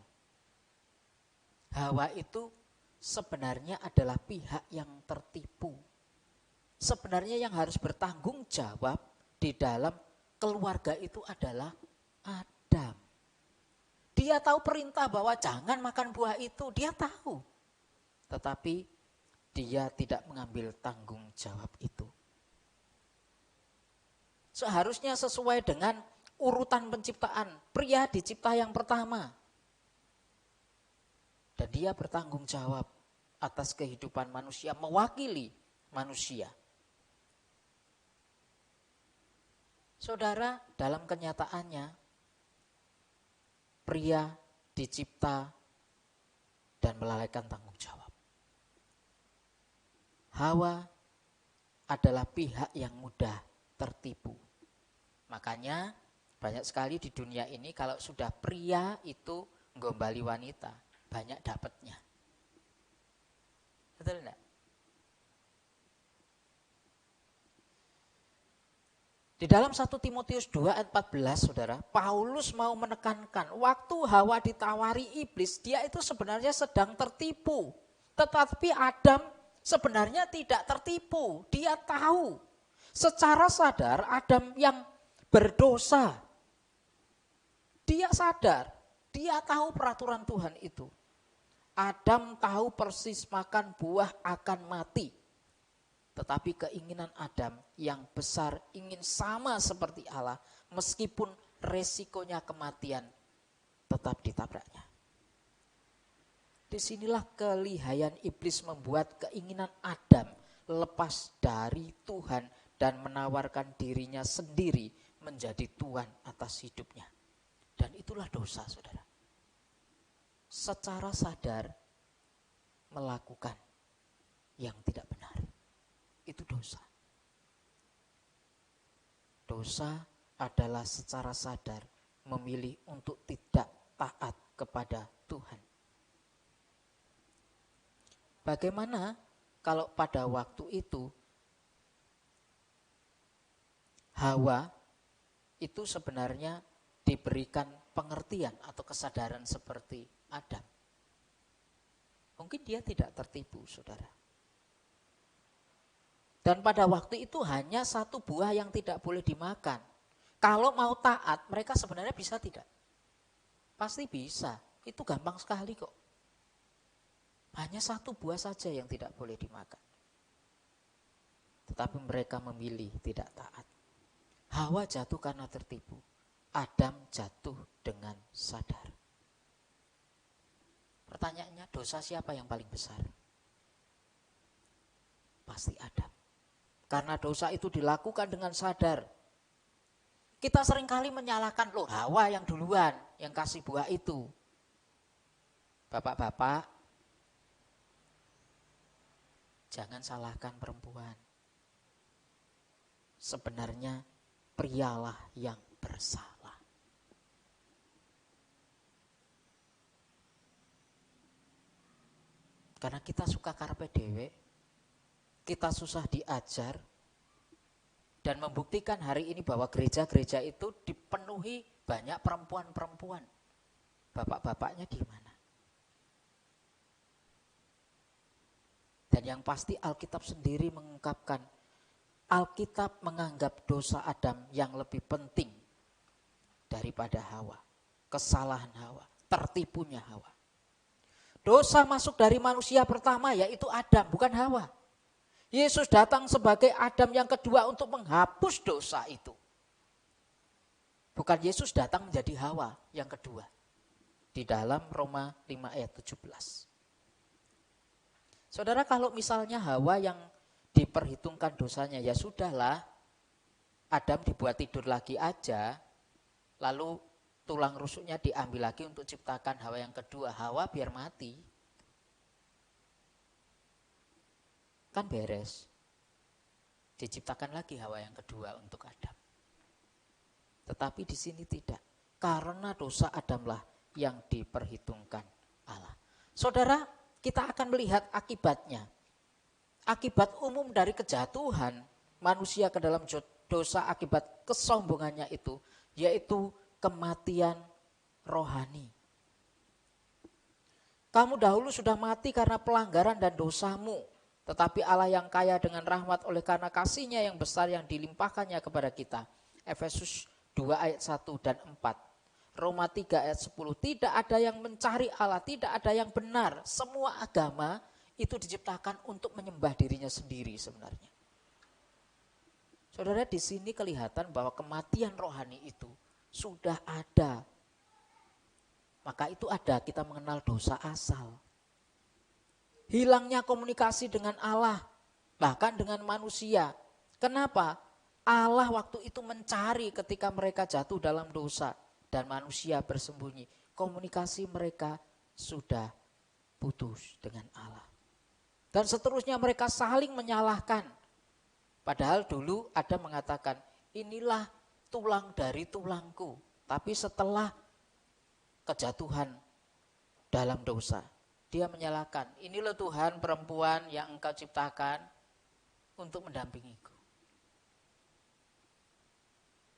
Hawa itu sebenarnya adalah pihak yang tertipu. Sebenarnya yang harus bertanggung jawab di dalam keluarga itu adalah Adam. Dia tahu perintah bahwa jangan makan buah itu, dia tahu. Tetapi dia tidak mengambil tanggung jawab itu. Seharusnya sesuai dengan urutan penciptaan. Pria dicipta yang pertama. Dan dia bertanggung jawab atas kehidupan manusia, mewakili manusia. Saudara, dalam kenyataannya, pria dicipta dan melalaikan tanggung jawab. Hawa adalah pihak yang mudah tertipu. Makanya banyak sekali di dunia ini kalau sudah pria itu gombali wanita, banyak dapatnya. Betul enggak? Di dalam 1 Timotius 2 ayat 14, saudara, Paulus mau menekankan waktu Hawa ditawari iblis, dia itu sebenarnya sedang tertipu. Tetapi Adam sebenarnya tidak tertipu. Dia tahu secara sadar Adam yang berdosa. Dia sadar, dia tahu peraturan Tuhan itu. Adam tahu persis makan buah akan mati. Tetapi keinginan Adam yang besar ingin sama seperti Allah, meskipun resikonya kematian tetap ditabraknya. Disinilah kelihayan iblis membuat keinginan Adam lepas dari Tuhan dan menawarkan dirinya sendiri menjadi Tuhan atas hidupnya. Dan itulah dosa, saudara. Secara sadar melakukan yang tidak benar. Itu dosa. Dosa adalah secara sadar memilih untuk tidak taat kepada Tuhan. Bagaimana kalau pada waktu itu Hawa itu sebenarnya diberikan pengertian atau kesadaran seperti Adam? Mungkin dia tidak tertipu, saudara. Dan pada waktu itu hanya satu buah yang tidak boleh dimakan. Kalau mau taat, mereka sebenarnya bisa tidak? Pasti bisa, itu gampang sekali kok. Hanya satu buah saja yang tidak boleh dimakan. Tetapi mereka memilih tidak taat. Hawa jatuh karena tertipu. Adam jatuh dengan sadar. Pertanyaannya, dosa siapa yang paling besar? Pasti Adam. Karena dosa itu dilakukan dengan sadar. Kita seringkali menyalahkan, loh Hawa yang duluan, yang kasih buah itu. Bapak-bapak, jangan salahkan perempuan. Sebenarnya prialah yang bersalah. Karena kita suka karpe dewe, kita susah diajar, dan membuktikan hari ini bahwa gereja-gereja itu dipenuhi banyak perempuan-perempuan. Bapak-bapaknya di mana? Dan yang pasti Alkitab sendiri mengungkapkan, Alkitab menganggap dosa Adam yang lebih penting daripada Hawa. Kesalahan Hawa, tertipunya Hawa. Dosa masuk dari manusia pertama yaitu Adam, bukan Hawa. Yesus datang sebagai Adam yang kedua untuk menghapus dosa itu. Bukan Yesus datang menjadi Hawa yang kedua. Di dalam Roma 5 ayat 17. Saudara, kalau misalnya Hawa yang diperhitungkan dosanya, ya sudahlah, Adam dibuat tidur lagi aja, lalu tulang rusuknya diambil lagi untuk ciptakan Hawa yang kedua. Hawa biar mati. Kan beres. Diciptakan lagi Hawa yang kedua untuk Adam. Tetapi di sini tidak. Karena dosa Adamlah yang diperhitungkan Allah. Saudara, kita akan melihat akibatnya. Akibat umum dari kejatuhan manusia ke dalam dosa akibat kesombongannya itu, yaitu kematian rohani. Kamu dahulu sudah mati karena pelanggaran dan dosamu, tetapi Allah yang kaya dengan rahmat oleh karena kasih-Nya yang besar yang dilimpahkannya kepada kita. Efesus 2 ayat 1 dan 4. Roma 3 ayat 10. Tidak ada yang mencari Allah, tidak ada yang benar. Semua agama itu diciptakan untuk menyembah dirinya sendiri sebenarnya. Saudara, di sini kelihatan bahwa kematian rohani itu sudah ada. Maka itu ada, kita mengenal dosa asal. Hilangnya komunikasi dengan Allah, bahkan dengan manusia. Kenapa? Allah waktu itu mencari ketika mereka jatuh dalam dosa dan manusia bersembunyi. Komunikasi mereka sudah putus dengan Allah. Dan seterusnya mereka saling menyalahkan. Padahal dulu ada mengatakan, inilah tulang dari tulangku. Tapi setelah kejatuhan dalam dosa, dia menyalahkan, inilah Tuhan perempuan yang engkau ciptakan untuk mendampingiku.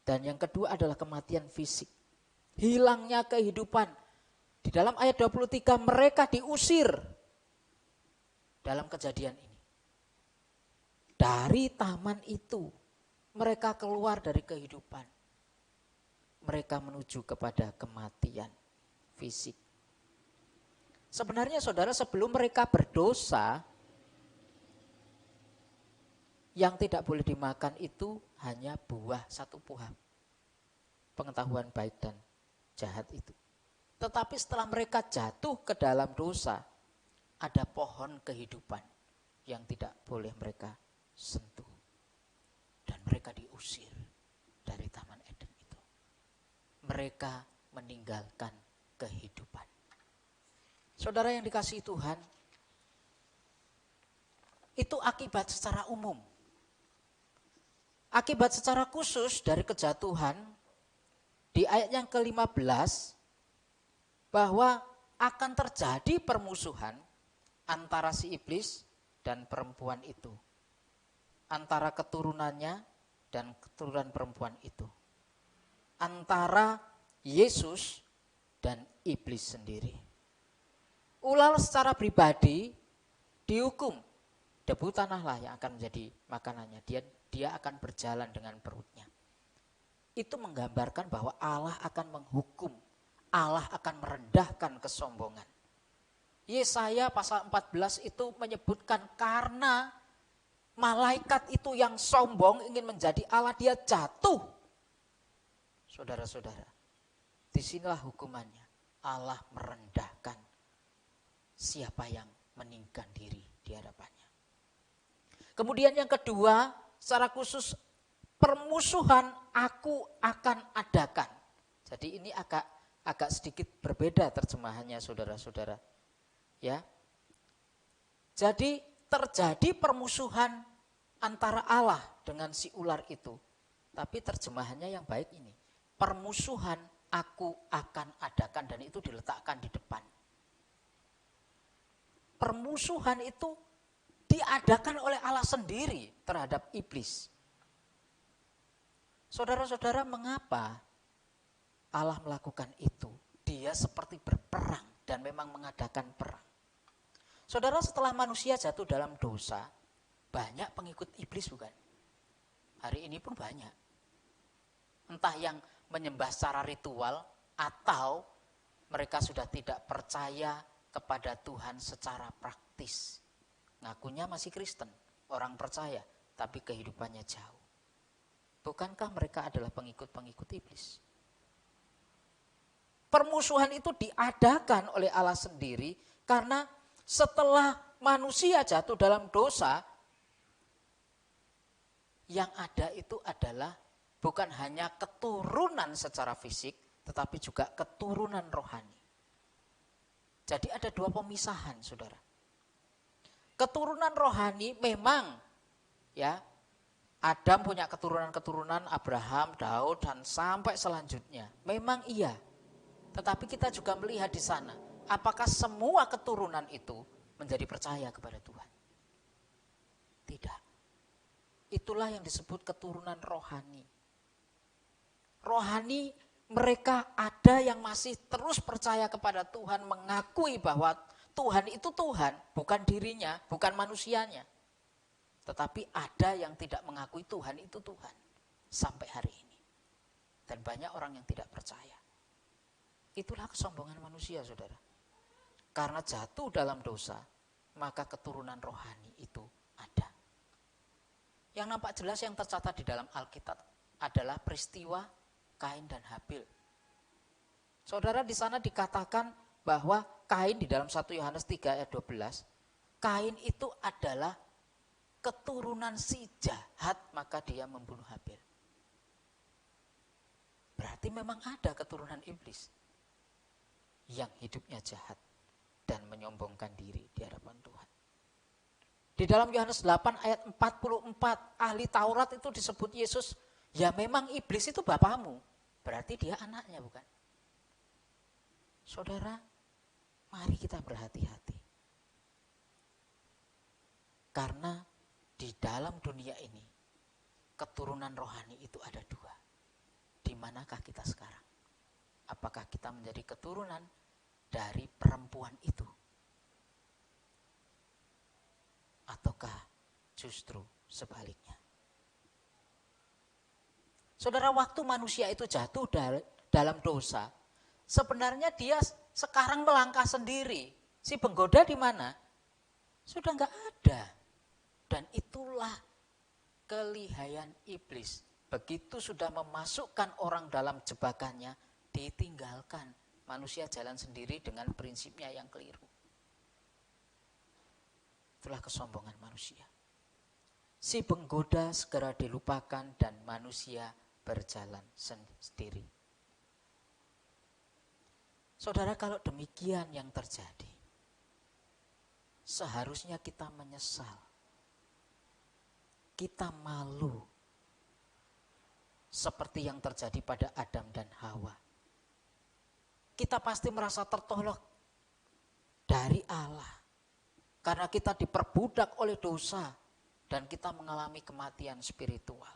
Dan yang kedua adalah kematian fisik. Hilangnya kehidupan. Di dalam ayat 23 mereka diusir dalam kejadian ini. Dari taman itu mereka keluar dari kehidupan. Mereka menuju kepada kematian fisik. Sebenarnya saudara, sebelum mereka berdosa, yang tidak boleh dimakan itu hanya buah satu buah. Pengetahuan baik dan jahat itu. Tetapi setelah mereka jatuh ke dalam dosa, ada pohon kehidupan yang tidak boleh mereka sentuh. Dan mereka diusir dari Taman Eden itu. Mereka meninggalkan kehidupan. Saudara yang dikasihi Tuhan, itu akibat secara umum. Akibat secara khusus dari kejatuhan, di ayat yang ke-15, bahwa akan terjadi permusuhan antara si iblis dan perempuan itu. Antara keturunannya dan keturunan perempuan itu. Antara Yesus dan iblis sendiri. Ular secara pribadi dihukum. Debu tanahlah yang akan menjadi makanannya. Dia akan berjalan dengan perutnya. Itu menggambarkan bahwa Allah akan menghukum. Allah akan merendahkan kesombongan. Yesaya pasal 14 itu menyebutkan karena malaikat itu yang sombong ingin menjadi Allah, dia jatuh. Saudara-saudara, disinilah hukumannya. Allah merendahkan siapa yang meninggikan diri di hadapannya. Kemudian yang kedua, secara khusus permusuhan aku akan adakan. Jadi ini agak sedikit berbeda terjemahannya saudara-saudara. Ya. Jadi terjadi permusuhan antara Allah dengan si ular itu. Tapi terjemahannya yang baik ini. Permusuhan aku akan adakan, dan itu diletakkan di depan. Permusuhan itu diadakan oleh Allah sendiri terhadap iblis. Saudara-saudara, mengapa Allah melakukan itu? Dia seperti berperang dan memang mengadakan perang. Saudara, setelah manusia jatuh dalam dosa, banyak pengikut iblis bukan? Hari ini pun banyak. Entah yang menyembah secara ritual atau mereka sudah tidak percaya kepada Tuhan secara praktis. Ngakunya masih Kristen, orang percaya, tapi kehidupannya jauh. Bukankah mereka adalah pengikut-pengikut iblis? Permusuhan itu diadakan oleh Allah sendiri karena setelah manusia jatuh dalam dosa, yang ada itu adalah bukan hanya keturunan secara fisik, tetapi juga keturunan rohani. Jadi ada dua pemisahan, saudara. Keturunan rohani memang, ya, Adam punya keturunan-keturunan Abraham, Daud, dan sampai selanjutnya. Memang iya. Tetapi kita juga melihat di sana, apakah semua keturunan itu menjadi percaya kepada Tuhan? Tidak. Itulah yang disebut keturunan rohani. Rohani, mereka ada yang masih terus percaya kepada Tuhan, mengakui bahwa Tuhan itu Tuhan, bukan dirinya, bukan manusianya. Tetapi ada yang tidak mengakui Tuhan itu Tuhan sampai hari ini. Dan banyak orang yang tidak percaya. Itulah kesombongan manusia, saudara. Karena jatuh dalam dosa, maka keturunan rohani itu ada. Yang nampak jelas yang tercatat di dalam Alkitab adalah peristiwa Kain dan Habil. Saudara, di sana dikatakan bahwa Kain di dalam 1 Yohanes 3 ayat 12, Kain itu adalah keturunan si jahat, maka dia membunuh Habil. Berarti memang ada keturunan iblis yang hidupnya jahat dan menyombongkan diri di hadapan Tuhan. Di dalam Yohanes 8 ayat 44, ahli Taurat itu disebut Yesus, ya memang iblis itu bapamu, berarti dia anaknya, bukan? Saudara, mari kita berhati-hati. Karena di dalam dunia ini, keturunan rohani itu ada dua. Di manakah kita sekarang? Apakah kita menjadi keturunan dari perempuan itu? Ataukah justru sebaliknya? Saudara, waktu manusia itu jatuh dalam dosa, sebenarnya dia sekarang melangkah sendiri. Si penggoda di mana? Sudah enggak ada. Dan itulah kelihayan iblis. Begitu sudah memasukkan orang dalam jebakannya, ditinggalkan. Manusia jalan sendiri dengan prinsipnya yang keliru. Itulah kesombongan manusia. Si penggoda segera dilupakan dan manusia berjalan sendiri. Saudara, kalau demikian yang terjadi, seharusnya kita menyesal. Kita malu. Seperti yang terjadi pada Adam dan Hawa. Kita pasti merasa tertolak dari Allah. Karena kita diperbudak oleh dosa dan kita mengalami kematian spiritual.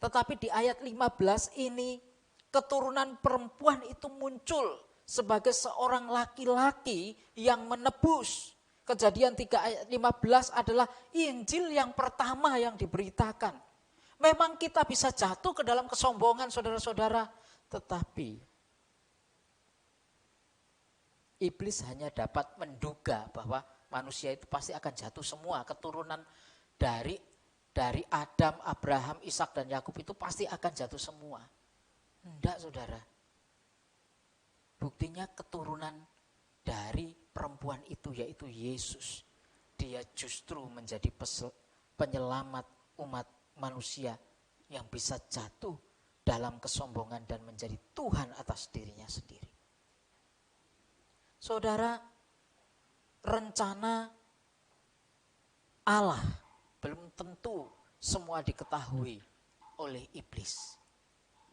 Tetapi di ayat 15 ini, keturunan perempuan itu muncul sebagai seorang laki-laki yang menebus. Kejadian 3 ayat 15 adalah Injil yang pertama yang diberitakan. Memang kita bisa jatuh ke dalam kesombongan, saudara-saudara, tetapi iblis hanya dapat menduga bahwa manusia itu pasti akan jatuh semua. Keturunan dari Adam, Abraham, Ishak dan Yakub itu pasti akan jatuh semua. Enggak, saudara. Buktinya keturunan dari perempuan itu yaitu Yesus. Dia justru menjadi penyelamat umat manusia yang bisa jatuh dalam kesombongan dan menjadi Tuhan atas dirinya sendiri. Saudara, rencana Allah belum tentu semua diketahui oleh iblis.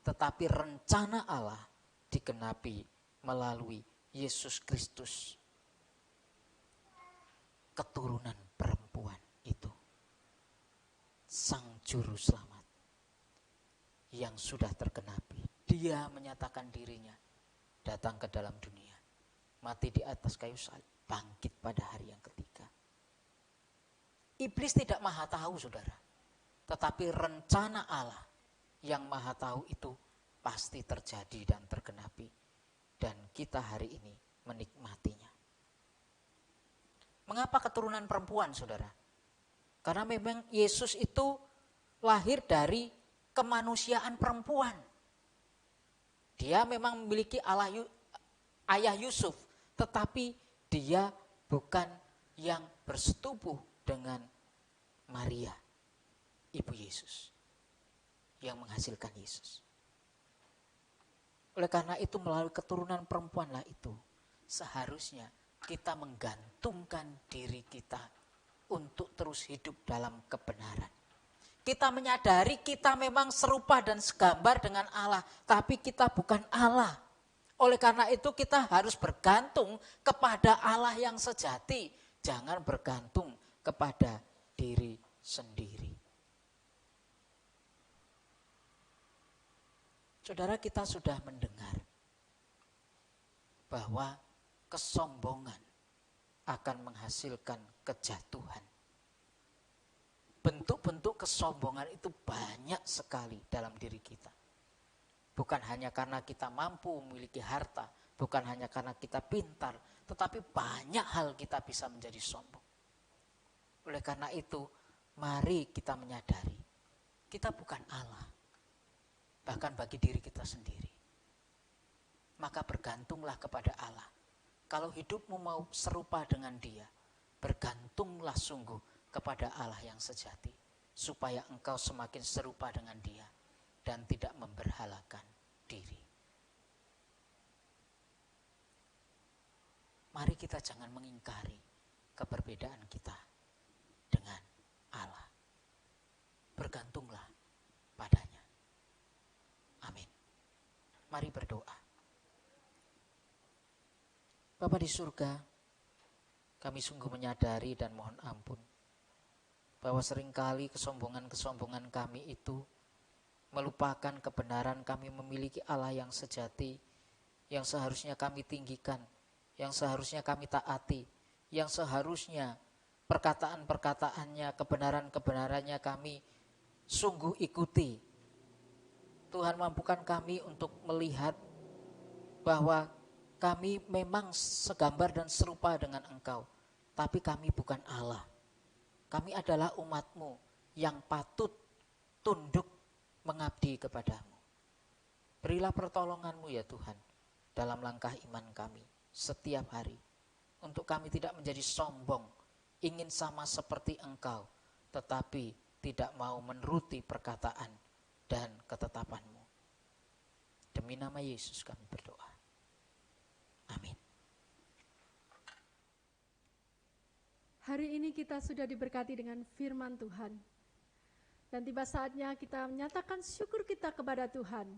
Tetapi rencana Allah digenapi melalui Yesus Kristus. Keturunan perempuan itu. Sang juru selamat. Yang sudah tergenapi. Dia menyatakan dirinya datang ke dalam dunia. Mati di atas kayu salib, bangkit pada hari yang ketiga. Iblis tidak maha tahu, saudara. Tetapi rencana Allah yang maha tahu itu pasti terjadi dan tergenapi. Dan kita hari ini menikmatinya. Mengapa keturunan perempuan, saudara? Karena memang Yesus itu lahir dari kemanusiaan perempuan. Dia memang memiliki ayah Yusuf. Tetapi dia bukan yang bersetubuh dengan Maria, ibu Yesus, yang menghasilkan Yesus. Oleh karena itu melalui keturunan perempuanlah itu, seharusnya kita menggantungkan diri kita untuk terus hidup dalam kebenaran. Kita menyadari kita memang serupa dan segambar dengan Allah, tapi kita bukan Allah. Oleh karena itu kita harus bergantung kepada Allah yang sejati. Jangan bergantung kepada diri sendiri. Saudara, kita sudah mendengar bahwa kesombongan akan menghasilkan kejatuhan. Bentuk-bentuk kesombongan itu banyak sekali dalam diri kita. Bukan hanya karena kita mampu memiliki harta, bukan hanya karena kita pintar, tetapi banyak hal kita bisa menjadi sombong. Oleh karena itu, mari kita menyadari, kita bukan Allah, bahkan bagi diri kita sendiri. Maka bergantunglah kepada Allah. Kalau hidupmu mau serupa dengan Dia, bergantunglah sungguh kepada Allah yang sejati, supaya engkau semakin serupa dengan Dia dan tidak memberhalakan diri. Mari kita jangan mengingkari keberbedaan kita dengan Allah. Bergantunglah padanya. Amin. Mari berdoa. Bapa di surga, kami sungguh menyadari dan mohon ampun bahwa seringkali kesombongan-kesombongan kami itu melupakan kebenaran kami memiliki Allah yang sejati, yang seharusnya kami tinggikan, yang seharusnya kami taati, yang seharusnya perkataan-perkataannya, kebenaran-kebenarannya kami sungguh ikuti. Tuhan, mampukan kami untuk melihat bahwa kami memang segambar dan serupa dengan Engkau, tapi kami bukan Allah. Kami adalah umat-Mu yang patut tunduk mengabdi kepadamu. Berilah pertolongan-Mu ya Tuhan dalam langkah iman kami setiap hari, untuk kami tidak menjadi sombong, ingin sama seperti Engkau, tetapi tidak mau menuruti perkataan dan ketetapan-Mu. Demi nama Yesus kami berdoa. Amin. Hari ini kita sudah diberkati dengan firman Tuhan. Dan tiba saatnya kita menyatakan syukur kita kepada Tuhan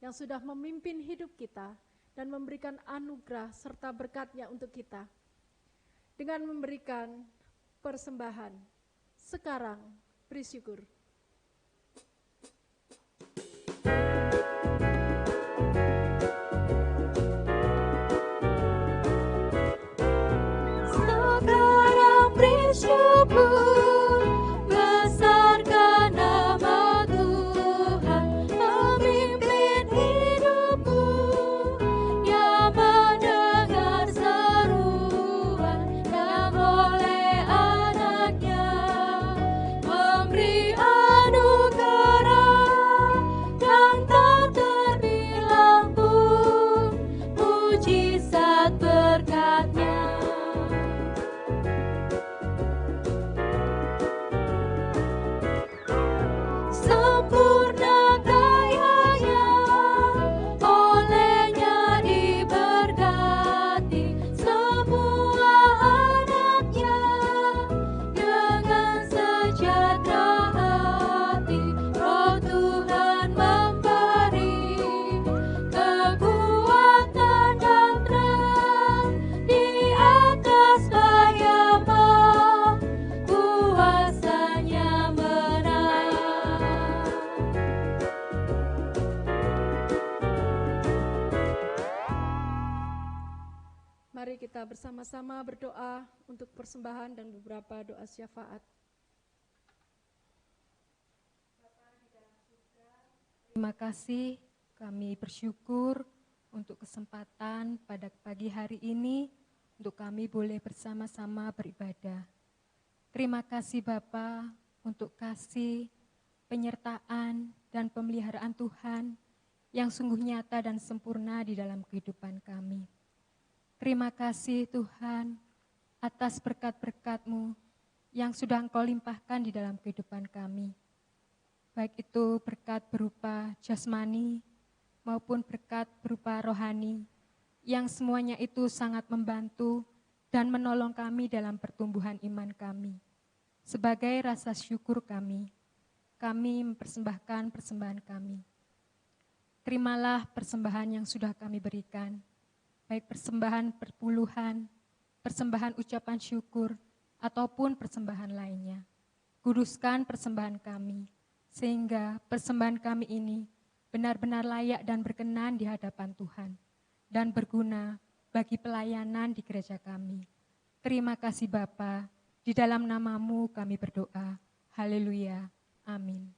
yang sudah memimpin hidup kita dan memberikan anugerah serta berkat-Nya untuk kita. Dengan memberikan persembahan. Sekarang beri syukur. Bersyukur, besarkan nama Tuhan, pemimpin hidupku, yang mendengar seruan yang oleh anaknya, memberi anugerah dan tak terbilang pun mujizat berkat-Nya. Sempurna dayanya, olehnya diberkati semua anaknya, dengan sejahtera hati Roh Tuhan memberi kekuatan dan terang di atas bayama, kuasa-Nya menang. Mari kita bersama-sama berdoa untuk persembahan dan beberapa doa syafaat. Terima kasih, kami bersyukur untuk kesempatan pada pagi hari ini untuk kami boleh bersama-sama beribadah. Terima kasih Bapa untuk kasih, penyertaan, dan pemeliharaan Tuhan yang sungguh nyata dan sempurna di dalam kehidupan kami. Terima kasih Tuhan atas berkat-berkat-Mu yang sudah Engkau limpahkan di dalam kehidupan kami. Baik itu berkat berupa jasmani maupun berkat berupa rohani, yang semuanya itu sangat membantu dan menolong kami dalam pertumbuhan iman kami. Sebagai rasa syukur kami mempersembahkan persembahan kami. Terimalah persembahan yang sudah kami berikan, baik persembahan perpuluhan, persembahan ucapan syukur, ataupun persembahan lainnya. Kuduskan persembahan kami, sehingga persembahan kami ini benar-benar layak dan berkenan di hadapan Tuhan, dan berguna bagi pelayanan di gereja kami. Terima kasih Bapa, di dalam nama-Mu kami berdoa. Haleluya. Amin.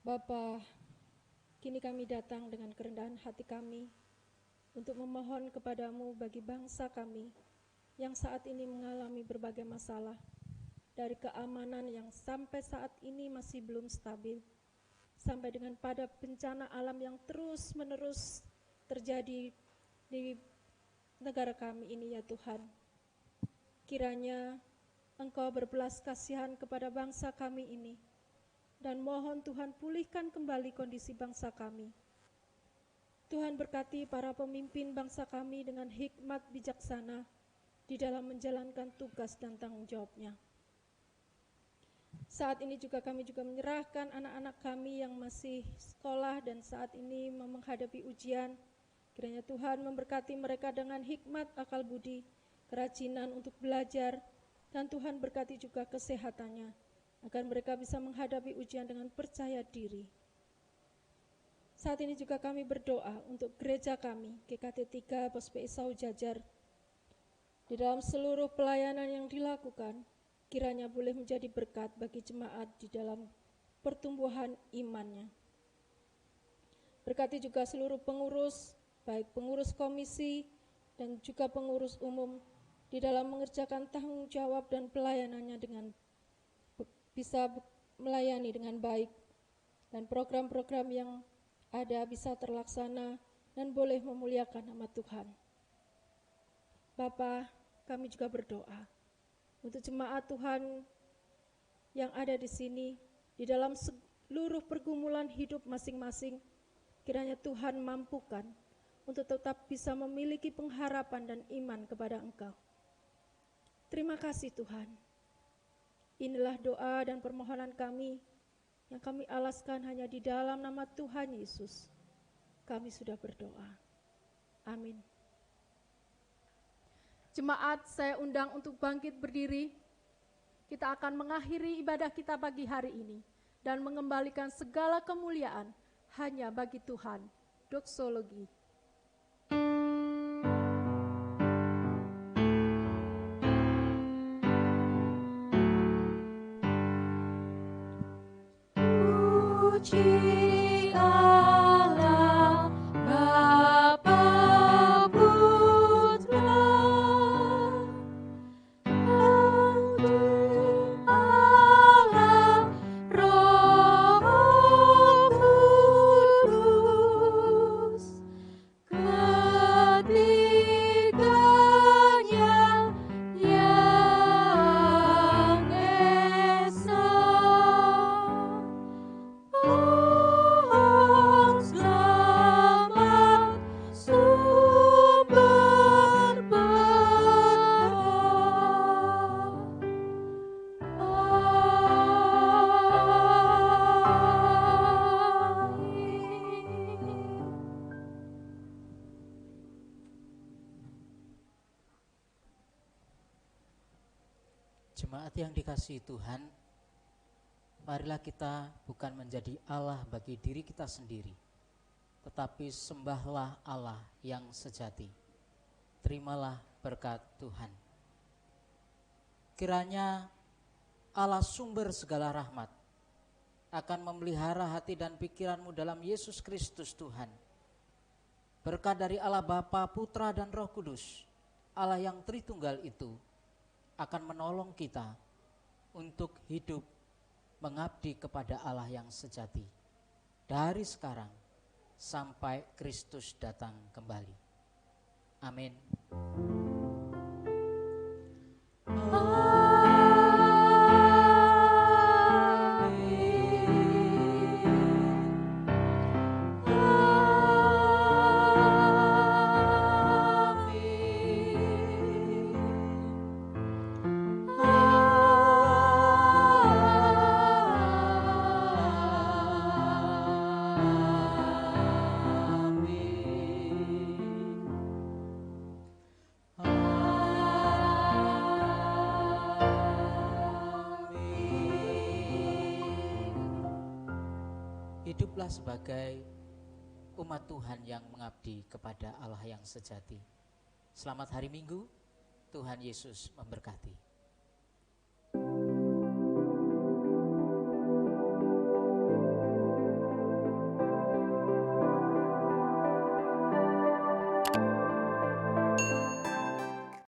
Bapa, kini kami datang dengan kerendahan hati kami untuk memohon kepadamu bagi bangsa kami yang saat ini mengalami berbagai masalah, dari keamanan yang sampai saat ini masih belum stabil, sampai dengan pada bencana alam yang terus-menerus terjadi di negara kami ini ya Tuhan. Kiranya Engkau berbelas kasihan kepada bangsa kami ini, dan mohon Tuhan pulihkan kembali kondisi bangsa kami. Tuhan berkati para pemimpin bangsa kami dengan hikmat bijaksana di dalam menjalankan tugas dan tanggung jawabnya. Saat ini juga kami menyerahkan anak-anak kami yang masih sekolah dan saat ini menghadapi ujian. Kiranya Tuhan memberkati mereka dengan hikmat, akal budi, kerajinan untuk belajar, dan Tuhan berkati juga kesehatannya, agar mereka bisa menghadapi ujian dengan percaya diri. Saat ini juga kami berdoa untuk gereja kami, GKT 3 Bospe Esau Jajar. Di dalam seluruh pelayanan yang dilakukan, kiranya boleh menjadi berkat bagi jemaat di dalam pertumbuhan imannya. Berkati juga seluruh pengurus, baik pengurus komisi dan juga pengurus umum, di dalam mengerjakan tanggung jawab dan pelayanannya dengan bisa melayani dengan baik, dan program-program yang ada bisa terlaksana dan boleh memuliakan nama Tuhan. Bapa, kami juga berdoa untuk jemaat Tuhan yang ada di sini, di dalam seluruh pergumulan hidup masing-masing. Kiranya Tuhan mampukan untuk tetap bisa memiliki pengharapan dan iman kepada Engkau. Terima kasih Tuhan. Inilah doa dan permohonan kami yang kami alaskan hanya di dalam nama Tuhan Yesus. Kami sudah berdoa. Amin. Jemaat, saya undang untuk bangkit berdiri. Kita akan mengakhiri ibadah kita pagi hari ini dan mengembalikan segala kemuliaan hanya bagi Tuhan. Doksologi. Puji Allah, Bapa Putra, Agung Allah, Roh Kudus, ketiganya yang esa. Pohon selamat sumber Jemaat yang dikasihi Tuhan, marilah kita bukan menjadi Allah bagi diri kita sendiri, tetapi sembahlah Allah yang sejati. Terimalah berkat Tuhan. Kiranya Allah sumber segala rahmat akan memelihara hati dan pikiranmu dalam Yesus Kristus Tuhan. Berkat dari Allah Bapa, Putra, dan Roh Kudus, Allah yang Tritunggal itu akan menolong kita untuk hidup mengabdi kepada Allah yang sejati dari sekarang sampai Kristus datang kembali. Amin. hiduplah sebagai umat Tuhan yang mengabdi kepada Allah yang sejati. Selamat hari Minggu, Tuhan Yesus memberkati.